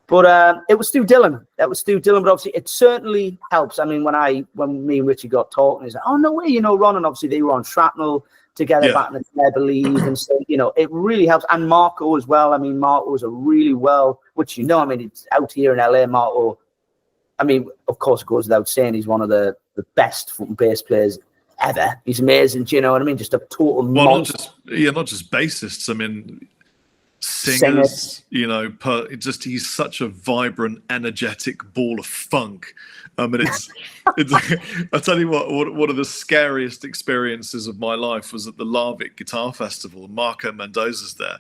But it was through Dylan. That was through Dylan. But obviously, it certainly helps. I mean, when me and Richie got talking, he's like, "Oh no way, you know, Ron." And obviously, they were on Shrapnel together back in the day, I believe. And so, you know, it really helps. And Marco as well. I mean, Marco was a really which, you know, I mean, it's out here in LA. Marco, I mean, of course, it goes without saying, he's one of the best fucking bass players ever. He's amazing. Do you know what I mean? Just a total monster. Not just bassists. I mean, singers, you know, he's such a vibrant, energetic ball of funk. I mean, it's I tell you what, one of the scariest experiences of my life was at the Larvik Guitar Festival. Marco Mendoza's there,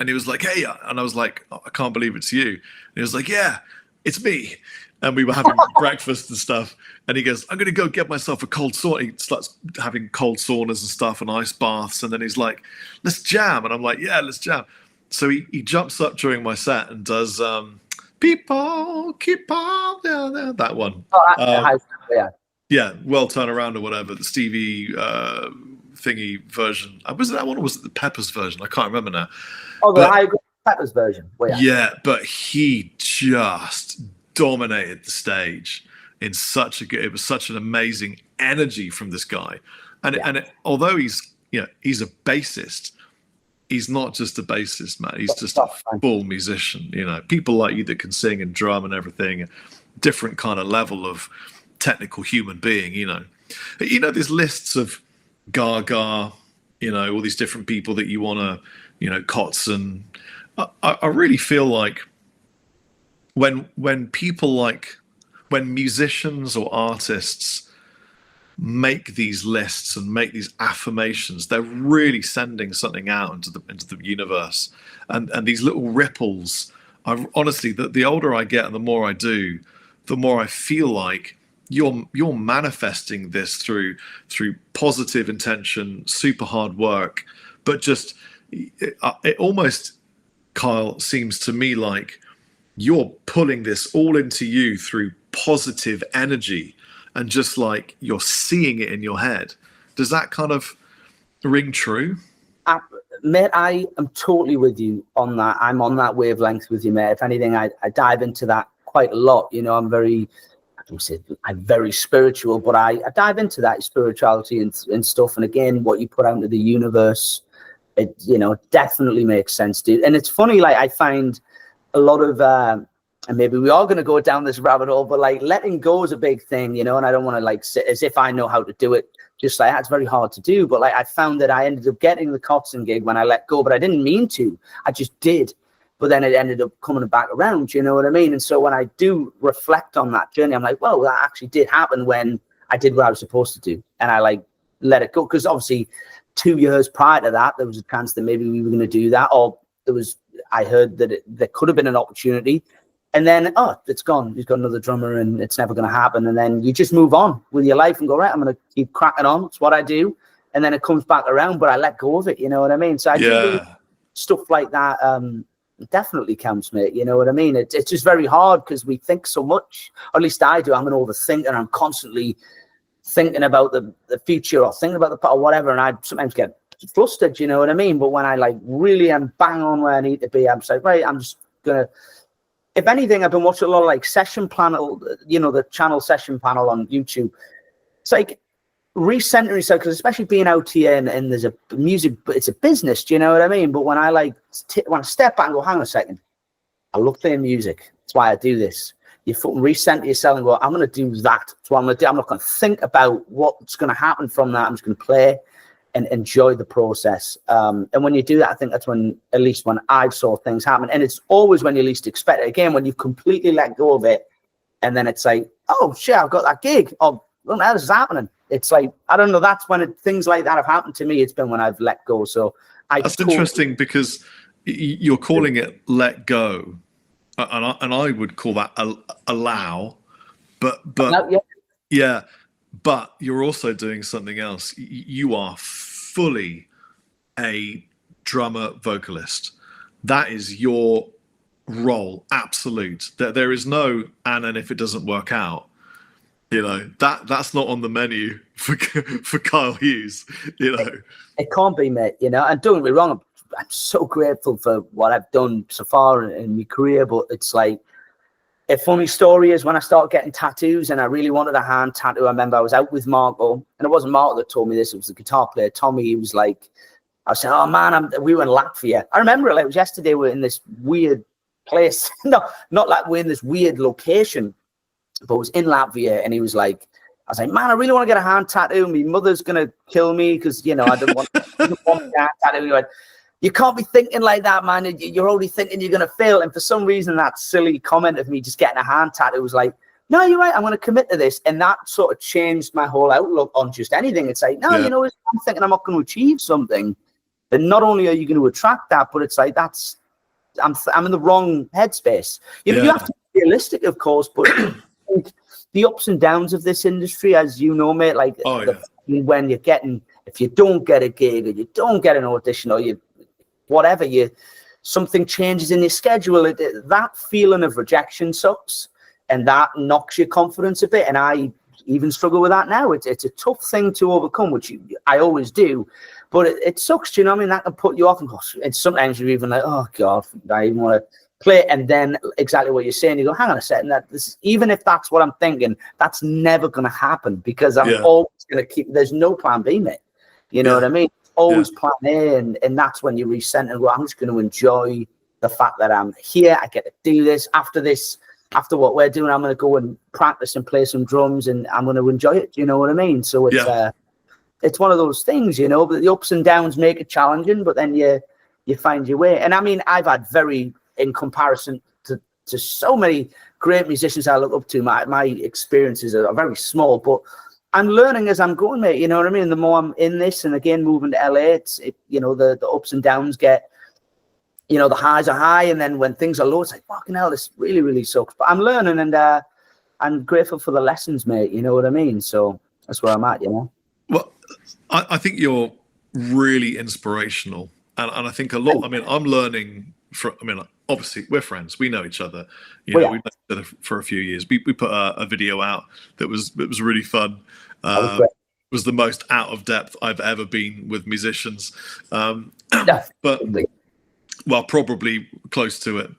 and he was like, "Hey," and I was like, "Oh, I can't believe it's you." And he was like, "Yeah, it's me." And we were having breakfast and stuff. And he goes, "I'm going to go get myself a cold sauna." He starts having cold saunas and stuff and ice baths. And then he's like, "Let's jam." And I'm like, "Yeah, let's jam." So he jumps up during my set and does "People Keep On," that one. Yeah, Well Turn Around or whatever, the Stevie thingy version. Was it that one or was it the Peppers version? I can't remember now. Oh, the Peppers version. Yeah, but he just dominated the stage in it was such an amazing energy from this guy. Although he's a bassist, he's not just a bassist, man. He's just a full musician. You know, people like you that can sing and drum and everything, different kind of level of technical human being. You know, there's lists of Gaga, you know, all these different people that you want to, you know, Kotzen. I really feel like when musicians or artists make these lists and make these affirmations, they're really sending something out into the universe, and these little ripples. Honestly, the older I get and the more I do, the more I feel like you're manifesting this through positive intention, super hard work, but just it almost, Kyle, seems to me like you're pulling this all into you through positive energy, and just like you're seeing it in your head. Does that kind of ring true? Mate, I am totally with you on that. I'm on that wavelength with you, mate. If anything, I dive into that quite a lot. You know, I'm very spiritual, but I dive into that spirituality and stuff. And again, what you put out into the universe, it, you know, definitely makes sense, dude. And it's funny, like I find a lot of, and maybe we are going to go down this rabbit hole, but like letting go is a big thing, you know, and I don't want to like sit as if I know how to do it. Just like that's very hard to do. But like I found that I ended up getting the Kotzen gig when I let go, but I didn't mean to. I just did. But then it ended up coming back around, you know what I mean? And so when I do reflect on that journey, I'm like, well, that actually did happen when I did what I was supposed to do. And I like let it go. Because obviously 2 years prior to that, there was a chance that maybe we were going to do that. Or I heard that there could have been an opportunity. And then, oh, it's gone. He's got another drummer and it's never going to happen. And then you just move on with your life and go, right, I'm going to keep cracking on. It's what I do. And then it comes back around, but I let go of it. You know what I mean? So I think stuff like that definitely counts, mate. You know what I mean? It's just very hard because we think so much. Or at least I do. I'm an overthinker. I'm constantly thinking about the future or thinking about the past or whatever. And I sometimes get flustered, you know what I mean? But when I like really am bang on where I need to be, I'm just like, right, I'm just going to, if anything, I've been watching a lot of like session panel, you know, the channel session panel on YouTube. It's like recentering yourself, because especially being out here and there's a music, it's a business, do you know what I mean? But when I like, when I step back and go, hang on a second, I love playing music. That's why I do this. You fucking recenter yourself and go, I'm going to do that. That's what I'm going to do. I'm not going to think about what's going to happen from that. I'm just going to play and enjoy the process. And when you do that, I think that's when, at least when I saw things happen. And it's always when you least expect it. Again, when you've completely let go of it, and then it's like, oh shit, I've got that gig. Oh, well, now this is happening. It's like, I don't know. That's when things like that have happened to me. It's been when I've let go. So that's interesting, because you're calling it let go, and I would call that allow, but yeah. But you're also doing something else. You are fully a drummer vocalist. That is your role, absolute. There is no, and if it doesn't work out, you know, that's not on the menu for Kyle Hughes, you know. It can't be, mate, you know. And don't get me wrong, I'm so grateful for what I've done so far in my career, but it's like, a funny story is when I started getting tattoos and I really wanted a hand tattoo. I remember I was out with Marco, and it wasn't Marco that told me this. It was the guitar player, Tommy. He was like, I said, oh man, we were in Latvia. I remember it like it was yesterday. We're in this weird place. No, not like we're in this weird location, but it was in Latvia. And he was like, I was like, man, I really want to get a hand tattoo. My mother's going to kill me because, you know, I didn't want a hand tattoo. He went, you can't be thinking like that, man. You're already thinking you're going to fail. And for some reason, that silly comment of me just getting a hand tattoo was like, no, you're right. I'm going to commit to this. And that sort of changed my whole outlook on just anything. It's like, no, you know, I'm thinking I'm not going to achieve something. Then not only are you going to attract that, but it's like, I'm in the wrong headspace. You have to be realistic, of course, but the ups and downs of this industry, as you know, mate, like when you're getting, if you don't get a gig or you don't get an audition or something changes in your schedule, that feeling of rejection sucks, and that knocks your confidence a bit. And I even struggle with that now. It's a tough thing to overcome, which I always do, but it sucks. Do you know what I mean? That can put you off, and sometimes you're even like, oh god, I even want to play it. And then exactly what you're saying, you go, hang on a second, even if that's what I'm thinking, that's never going to happen, because I'm always going to keep. There's no plan B, mate. You know what I mean? Always plan A, and that's when you recenter and go, I'm just going to enjoy the fact that I'm here. I get to do this. After what we're doing, I'm going to go and practice and play some drums, and I'm going to enjoy it. You know what I mean? So it's one of those things, you know, but the ups and downs make it challenging, but then you find your way. And I mean, I've had in comparison to so many great musicians I look up to, my experiences are very small, but I'm learning as I'm going, mate. You know what I mean? The more I'm in this, and again, moving to LA, you know, the ups and downs get, you know, the highs are high, and then when things are low, it's like, fucking hell, this really, really sucks. But I'm learning, and and grateful for the lessons, mate. You know what I mean? So that's where I'm at, you know. Well, I think you're really inspirational, and I think a lot. I mean, I'm learning from. I mean, obviously we're friends. We know each other. You know, we've known each other for a few years. We put a video out that was really fun. Was the most out of depth I've ever been with musicians. But well, probably close to it.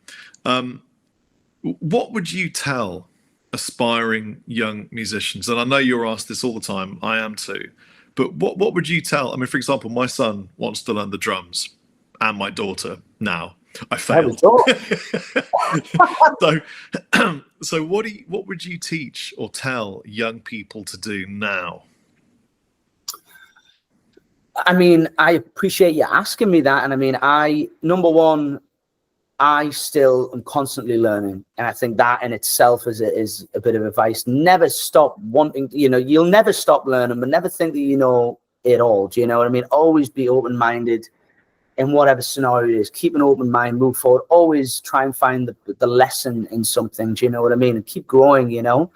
What would you tell aspiring young musicians? And I know you're asked this all the time. I am too. But what would you tell? I mean, for example, my son wants to learn the drums, and my daughter now. I failed. So what would you teach or tell young people to do now? I mean, I appreciate you asking me that. And I mean, number one, I still am constantly learning. And I think that in itself is a bit of advice. Never stop wanting, you know, you'll never stop learning, but never think that you know it all. Do you know what I mean? Always be open-minded in whatever scenario it is. Keep an open mind, move forward. Always try and find the lesson in something. Do you know what I mean? And keep growing, you know?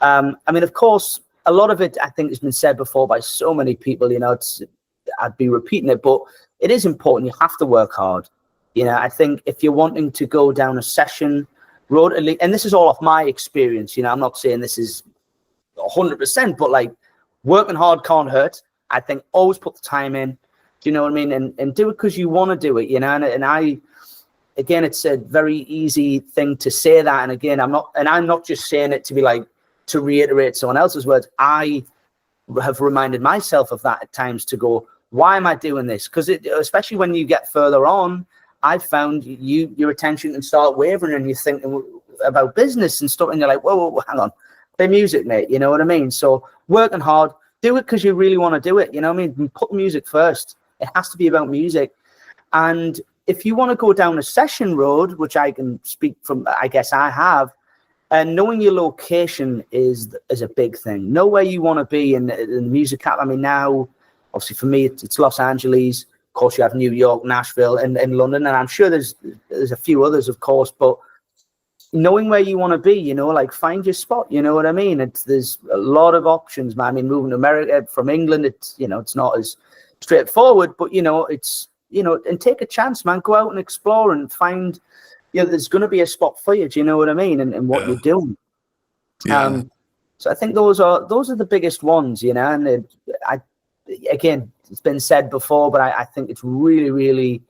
I mean, of course, a lot of it, I think, has been said before by so many people, you know, I'd be repeating it, but it is important. You have to work hard. You know, I think if you're wanting to go down a session road, and this is all off my experience, you know, I'm not saying this is 100%, but like working hard can't hurt. I think always put the time in. Do you know what I mean? And do it because you want to do it, you know? And I, again, it's a very easy thing to say that. And again, I'm not just saying it to be like, to reiterate someone else's words. I have reminded myself of that at times to go, why am I doing this? Because especially when you get further on, I found your attention can start wavering and you're thinking about business and stuff. And you're like, whoa, hang on, play music, mate. You know what I mean? So working hard, do it because you really want to do it. You know what I mean? Put music first. It has to be about music. And if you want to go down a session road, which I can speak from, I guess I have, and knowing your location is a big thing. Know where you want to be in the music cap. I mean, now, obviously for me, it's Los Angeles. Of course, you have New York, Nashville, and London. And I'm sure there's a few others, of course. But knowing where you want to be, you know, like find your spot. You know what I mean? There's a lot of options, man. I mean, moving to America from England, it's not as straightforward. But, you know, and take a chance, man. Go out and explore and find. There's going to be a spot for you. Do you know what I mean? And what you're doing. Yeah. So I think those are the biggest ones, you know. And again, it's been said before, but I think it's really, really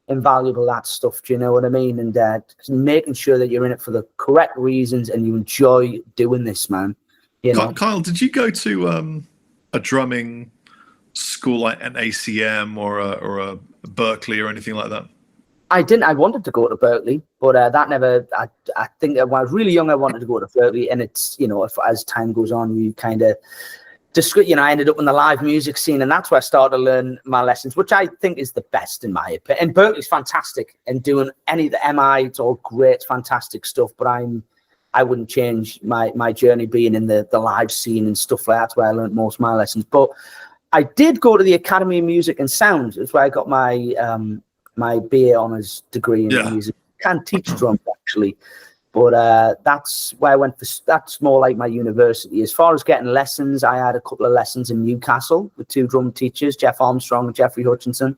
invaluable, that stuff. Do you know what I mean? And making sure that you're in it for the correct reasons and you enjoy doing this, man. You know? Kyle, did you go to a drumming school like an ACM or a Berkeley or anything like that? I didn't. I wanted to go to Berkeley, but that never. I think that when I was really young, I wanted to go to Berkeley, and it's as time goes on, you kind of I ended up in the live music scene, and that's where I started to learn my lessons, which I think is the best in my opinion. And Berkeley's fantastic, and doing any of the MI, it's all great, it's fantastic stuff. But I wouldn't change my journey being in the live scene and stuff like that. That's where I learned most of my lessons. But I did go to the Academy of Music and Sound. That's where I got my BA honours degree in music. Can't teach drums actually, but that's where I went for. That's more like my university. As far as getting lessons, I had a couple of lessons in Newcastle with two drum teachers, Jeff Armstrong and Jeffrey Hutchinson,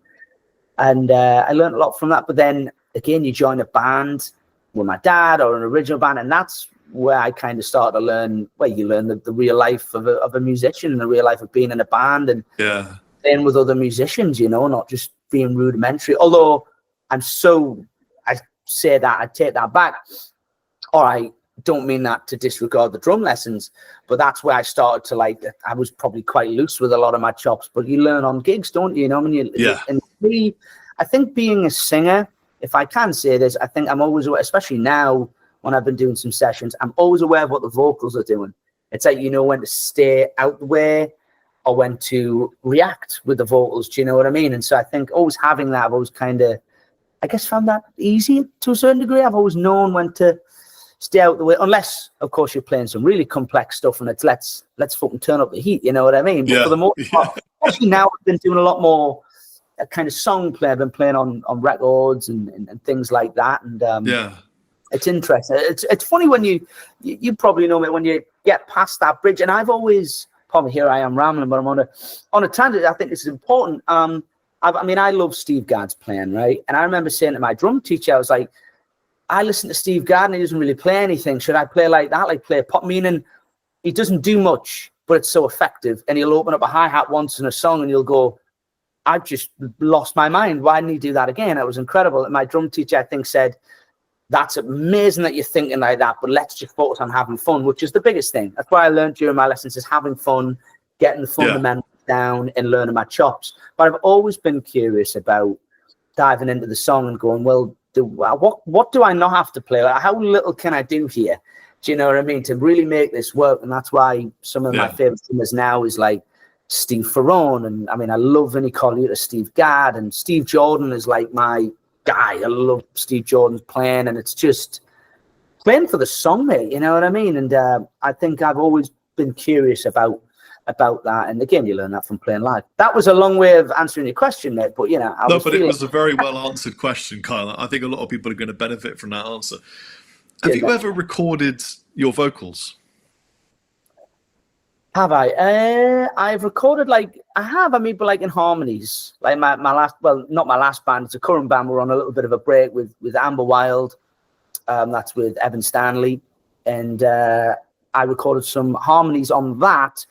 and I learned a lot from that. But then again, you join a band with my dad or an original band, and that's where I kind of started to learn. Where you learn the real life of a musician and the real life of being in a band and playing with other musicians. You know, not just being rudimentary, although I say that, I take that back, or I don't mean that to disregard the drum lessons, but that's where I started to I was probably quite loose with a lot of my chops, but you learn on gigs, don't you? You know, and I think being a singer, if I can say this, I think I'm always aware, especially now when I've been doing some sessions, I'm always aware of what the vocals are doing. It's like, you know, when to stay out the way, or when to react with the vocals. Do you know what I mean? And so I think always having that, I've always kind of, I guess, found that easy to a certain degree. I've always known when to stay out the way, unless, of course, you're playing some really complex stuff and it's let's fucking turn up the heat. You know what I mean? But for the most part, especially now, I've been doing a lot more kind of song play. I've been playing on records and things like that. And It's interesting. It's funny when you probably know me, when you get past that bridge. And I've always, probably here I am rambling, but I'm on a tangent. I think this is important. I mean, I love Steve Gadd's playing, right? And I remember saying to my drum teacher, I was like, I listen to Steve Gadd and he doesn't really play anything. Should I play like that? Like play pop? Meaning he doesn't do much, but it's so effective. And he'll open up a hi-hat once in a song and you'll go, I've just lost my mind. Why didn't he do that again? It was incredible. And my drum teacher, I think, said, that's amazing that you're thinking like that, but let's just focus on having fun, which is the biggest thing. That's why I learned during my lessons is having fun, getting the fundamentals down and learning my chops. But I've always been curious about diving into the song and going, well, what do I not have to play? Like, how little can I do here? Do you know what I mean? To really make this work. And that's why some of my favorite singers now is like Steve Ferrone. And I mean, I love Vinnie Colaiuta, Steve Gadd, and Steve Jordan is like my guy. I love Steve Jordan's playing, and it's just playing for the song, mate. You know what I mean? And I think I've always been curious about that. And again, you learn that from playing live. That was a long way of answering your question, mate. But you know, it was a very well answered question, Kyle. I think a lot of people are going to benefit from that answer. Have you ever recorded your vocals? Have I? I've recorded but like in harmonies. Like my last, well, not my last band, it's a current band. We're on a little bit of a break with Amber Wild. That's with Evan Stanley. And I recorded some harmonies on that.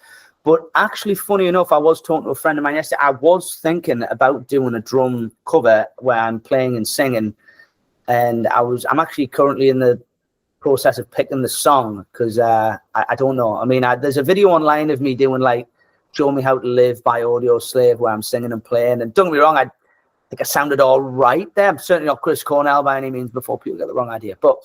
But actually, funny enough, I was talking to a friend of mine yesterday. I was thinking about doing a drum cover where I'm playing and singing. And I'm actually currently in the process of picking the song because I don't know. I mean, there's a video online of me doing like Show Me How to Live by Audio Slave where I'm singing and playing. And don't get me wrong, I think I sounded all right there. I'm certainly not Chris Cornell by any means before people get the wrong idea. But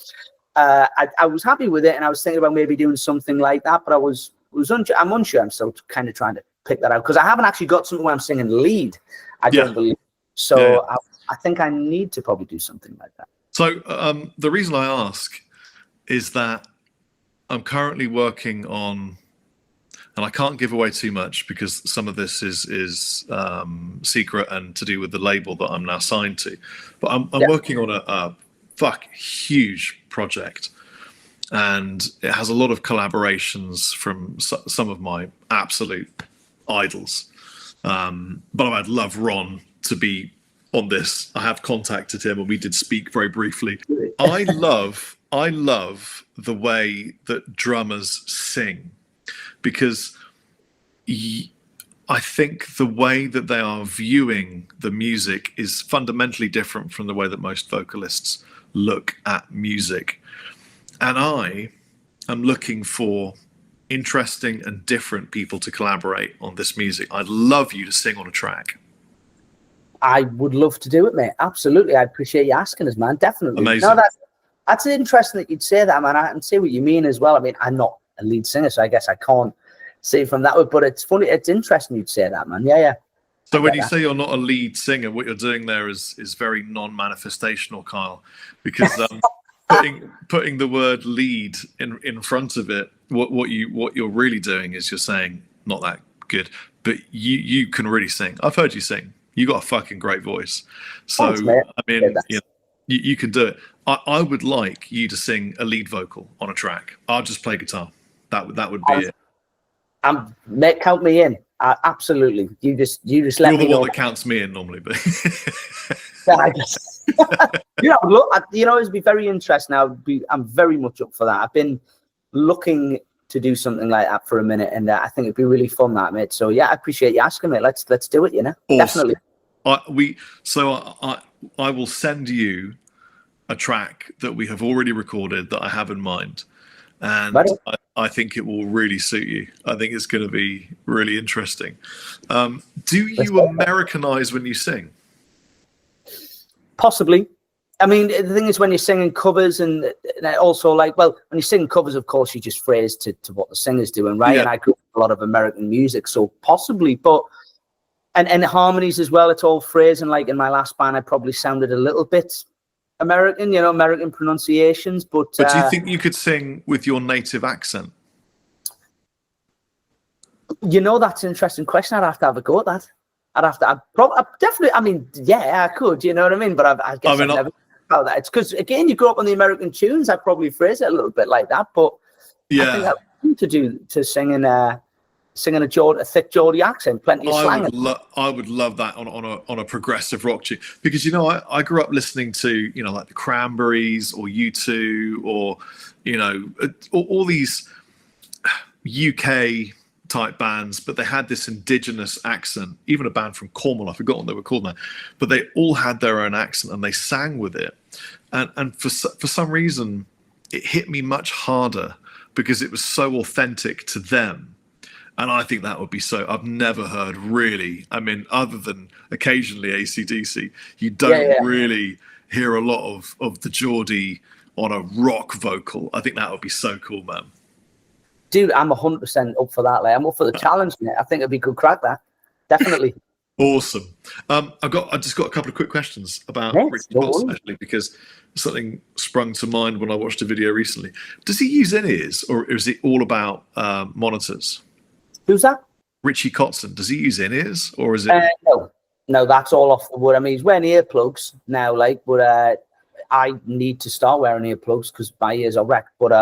I was happy with it, and I was thinking about maybe doing something like that. But I'm unsure. I'm still kind of trying to pick that out because I haven't actually got something where I'm singing lead. I don't believe. So I think I need to probably do something like that. So the reason I ask is that I'm currently working on, and I can't give away too much because some of this is secret and to do with the label that I'm now signed to. But I'm working on a huge project, and it has a lot of collaborations from some of my absolute idols. But I'd love Ron to be on this. I have contacted him and we did speak very briefly. I love the way that drummers sing because I think the way that they are viewing the music is fundamentally different from the way that most vocalists look at music. And I am looking for interesting and different people to collaborate on this music. I'd love you to sing on a track. I would love to do it, mate. Absolutely. I appreciate you asking us, man. Definitely. Amazing. No, that's interesting that you'd say that, man. I can see what you mean as well. I mean, I'm not a lead singer, so I guess I can't say from that way, but it's funny. It's interesting you'd say that, man. Yeah. So when you say you're not a lead singer, what you're doing there is very non-manifestational, Kyle, because putting the word lead in front of it, what you're really doing is you're saying not that good, but you can really sing. I've heard you sing. You got a fucking great voice. So thanks, I mean, you can do it. I would like you to sing a lead vocal on a track. I'll just play guitar. That would be it. Mate, count me in. Absolutely. You just let me know. You're the one that counts me in normally, but I guess. Look, it'd be very interesting. I'm very much up for that. I've been looking to do something like that for a minute, and I think it'd be really fun, that, mate. So yeah, I appreciate you asking, mate. Let's do it. Awesome. Definitely. I will send you a track that we have already recorded that I have in mind, and I think it will really suit you. I think it's going to be really interesting. Do you Americanize when you sing? Possibly. I mean, the thing is, when you're singing covers, and also when you sing covers, of course, you just phrase to what the singer's doing, right? Yeah. And I grew up with a lot of American music, so possibly, but and harmonies as well. It's all phrase, and like in my last band, I probably sounded a little bit American, American pronunciations. But do you think you could sing with your native accent? That's an interesting question. I'd have to have a go at that. Definitely. I mean, yeah, I could. You know what I mean? But I guess about that. It's because, again, you grew up on the American tunes. I probably phrase it a little bit like that, but I think that's to singing a thick Geordie accent, plenty of slang. I would love that on a progressive rock tune, because I grew up listening to like the Cranberries or U2 or all these UK type bands, but they had this indigenous accent. Even a band from Cornwall, I've forgotten they were called now, but they all had their own accent and they sang with it. And for some reason, it hit me much harder because it was so authentic to them. And I think that would be so. I've never heard really. I mean, other than occasionally AC/DC, you don't really hear a lot of the Geordie on a rock vocal. I think that would be so cool, man. Dude, I'm 100% up for that. Like, I'm up for the challenge, mate. I think it'd be good crack, that. Definitely. Awesome. I just got a couple of quick questions about Richie Kotzen, actually, because something sprung to mind when I watched a video recently. Does he use in-ears, or is it all about monitors? Who's that? Richie Kotzen. Does he use in-ears, or is it? No, that's all off the wood. I mean, he's wearing earplugs now, like, but I need to start wearing earplugs because my ears are wrecked. But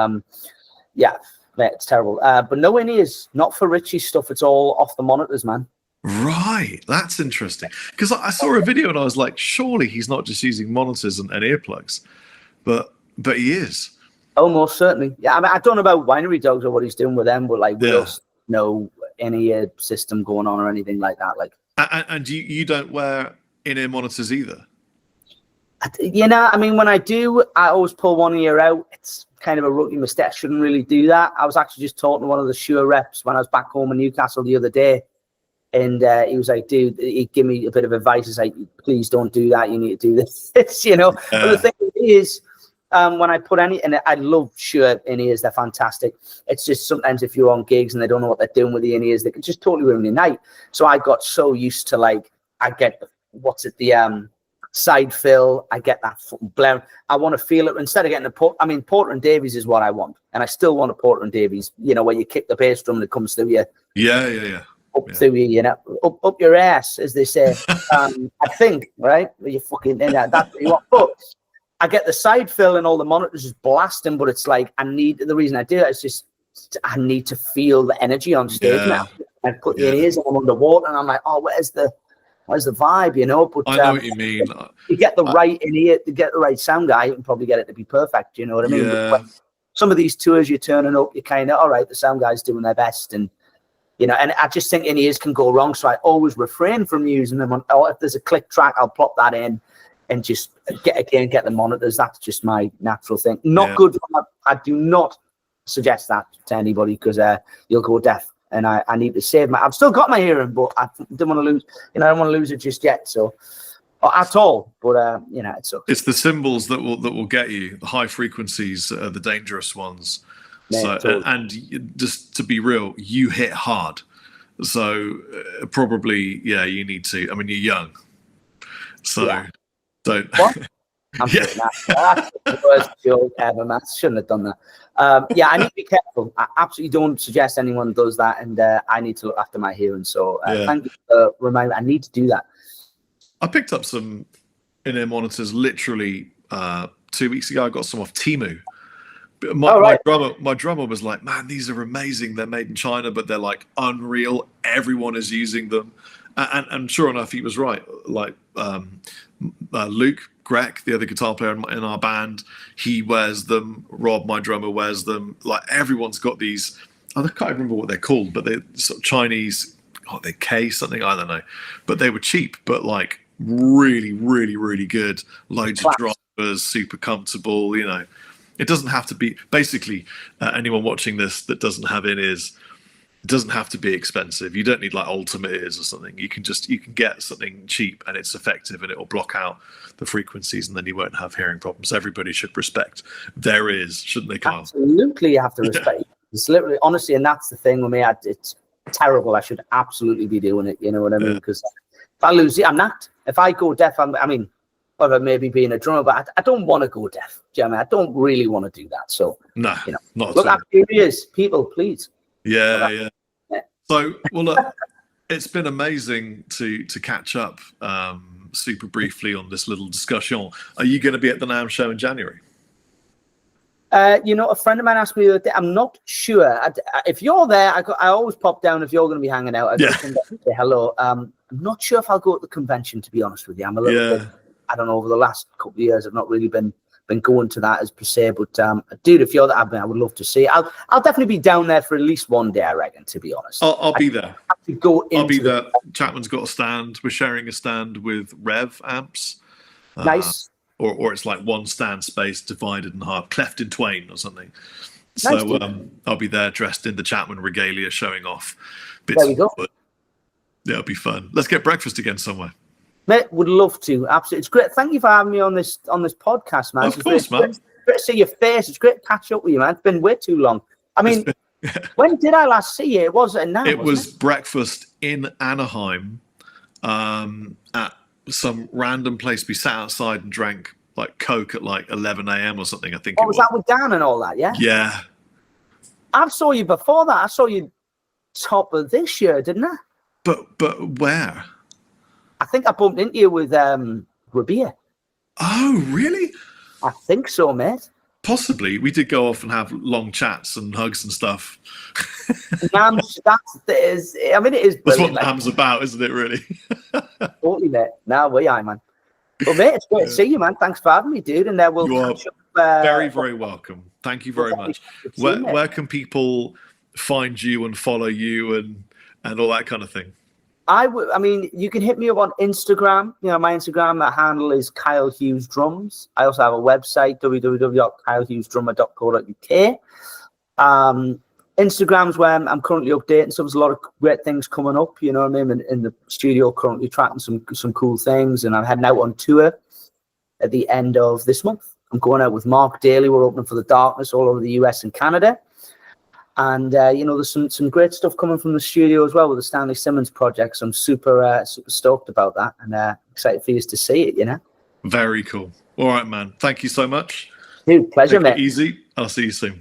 yeah. Mate, it's terrible. But no in-ears, not for Richie's stuff. It's all off the monitors, man. Right, that's interesting. Because I saw a video and I was like, surely he's not just using monitors and earplugs, but he is. Oh, most certainly. Yeah, I mean, I don't know about Winery Dogs or what he's doing with them, but like, there's no in-ear system going on or anything like that. Like, and you don't wear in-ear monitors either. I mean, when I do, I always pull one ear out. It's kind of a rookie mistake. I shouldn't really do that. I was actually just talking to one of the Shure reps when I was back home in Newcastle the other day, and he was like, dude, he gave me a bit of advice. He's like, please don't do that. You need to do this, But the thing is, when I put any, and I love Shure in-ears, they're fantastic. It's just sometimes if you're on gigs and they don't know what they're doing with the in-ears, they can just totally ruin your night. So I got so used to, like, I get, the side fill, I get that blare. I want to feel it instead of getting Porter and Davies is what I want, and I still want a Porter and Davies. Where you kick the bass drum that comes through you. Yeah. Through you, up your ass, as they say. I think, right? You fucking in that. That's what you want. But I get the side fill and all the monitors is blasting, but it's like the reason I do it is just I need to feel the energy on stage now. I put the ears and I'm underwater, and I'm like, oh, where's the vibe, But I know what you mean. You get the right in here, to get the right sound guy, you can probably get it to be perfect. You know what I mean? Yeah. But some of these tours you're turning up, you're kind of all right. The sound guy's doing their best, and and I just think in-ears can go wrong. So I always refrain from using them. If there's a click track, I'll plop that in and just get the monitors. That's just my natural thing. Not good. I do not suggest that to anybody because you'll go deaf. And I need to save I've still got my hearing, but I don't want to lose. I don't want to lose it just yet. So, at all. But it sucks. It's the cymbals that will get you. The high frequencies are the dangerous ones. Totally. And just to be real, you hit hard. So probably, you need to. I mean, you're young, so don't. What? I'm doing that. That's the worst joke ever, man. Shouldn't have done that. I need to be careful. I absolutely don't suggest anyone does that, and I need to look after my hearing. So thank you for reminding me. I need to do that. I picked up some in-ear monitors literally 2 weeks ago. I got some off Temu. My drummer was like, man, these are amazing. They're made in China, but they're like unreal. Everyone is using them. And sure enough, he was right. Like Luke Grech, the other guitar player in our band, he wears them. Rob, my drummer, wears them. Like everyone's got these. I can't remember what they're called, but they're sort of Chinese. They're K something, I don't know. But they were cheap, but like really, really, really good. Loads of drivers, super comfortable. It doesn't have to be. Basically, anyone watching this that doesn't have in-ears, it doesn't have to be expensive. You don't need like Ultimate ears or something. You can get something cheap and it's effective and it will block out the frequencies and then you won't have hearing problems. Everybody should respect their ears, shouldn't they, Carl? Absolutely, you have to respect. It's literally, honestly, and that's the thing with me. It's terrible. I should absolutely be doing it. You know what I mean? Because if I lose it, I'm not. If I go deaf, whether maybe being a drummer, but I don't want to go deaf. Do you know what I mean? I don't really want to do that. So no, not look after your ears, people, please. Yeah. So, well, look, it's been amazing to catch up. super briefly on this little discussion. Are you going to be at the NAMM show in January? A friend of mine asked me the other day. I'm not sure. If you're there, I always pop down if you're going to be hanging out. I just come down and say hello. I'm not sure if I'll go to the convention, to be honest with you. I'm a little bit, I don't know, over the last couple of years, I've not really been going to that as per se. But dude, if you're there, I would love to see it. I'll definitely be down there for at least one day, I reckon, to be honest. I'll be there. I'll be there. Chapman's got a stand. We're sharing a stand with Rev amps. Nice. Or it's like one stand space divided in half, cleft in twain or something. Nice, So I'll be there dressed in the Chapman regalia, showing off bits. There we go. Yeah, it'll be fun. Let's get breakfast again somewhere. Mate, would love to. Absolutely. It's great. Thank you for having me on this podcast, man. Of course, man. Great to see your face. It's great to catch up with you, man. It's been way too long. I mean, when did I last see you? It was at NAMM. It was breakfast in Anaheim at some random place. We sat outside and drank like Coke at like 11 a.m. or something, I think. Oh, was that with Dan and all that, yeah? Yeah. I saw you before that. I saw you top of this year, didn't I? But where? I think I bumped into you with beer. Oh, really? I think so, mate. Possibly. We did go off and have long chats and hugs and stuff. NAMM's, it is brilliant. That's what NAMM's about, isn't it, really? Totally, mate. Now we are, man. Well, mate, it's great to see you, man. Thanks for having me, dude. And we'll catch up. Very, very welcome. Thank you very much. Where can people find you and follow you and all that kind of thing? I mean, you can hit me up on Instagram. My Instagram handle is Kyle Hughes Drums. I also have a website, www.kylehughesdrummer.co.uk. Instagram's where I'm currently updating. So there's a lot of great things coming up. You know what I mean? In the studio, currently tracking some cool things, and I'm heading out on tour at the end of this month. I'm going out with Mark Daly. We're opening for The Darkness all over the US and Canada. And, there's some great stuff coming from the studio as well with the Stanley Simmons project. So I'm super stoked about that and excited for you to see it, Very cool. All right, man. Thank you so much. Dude, pleasure, mate. Easy. I'll see you soon.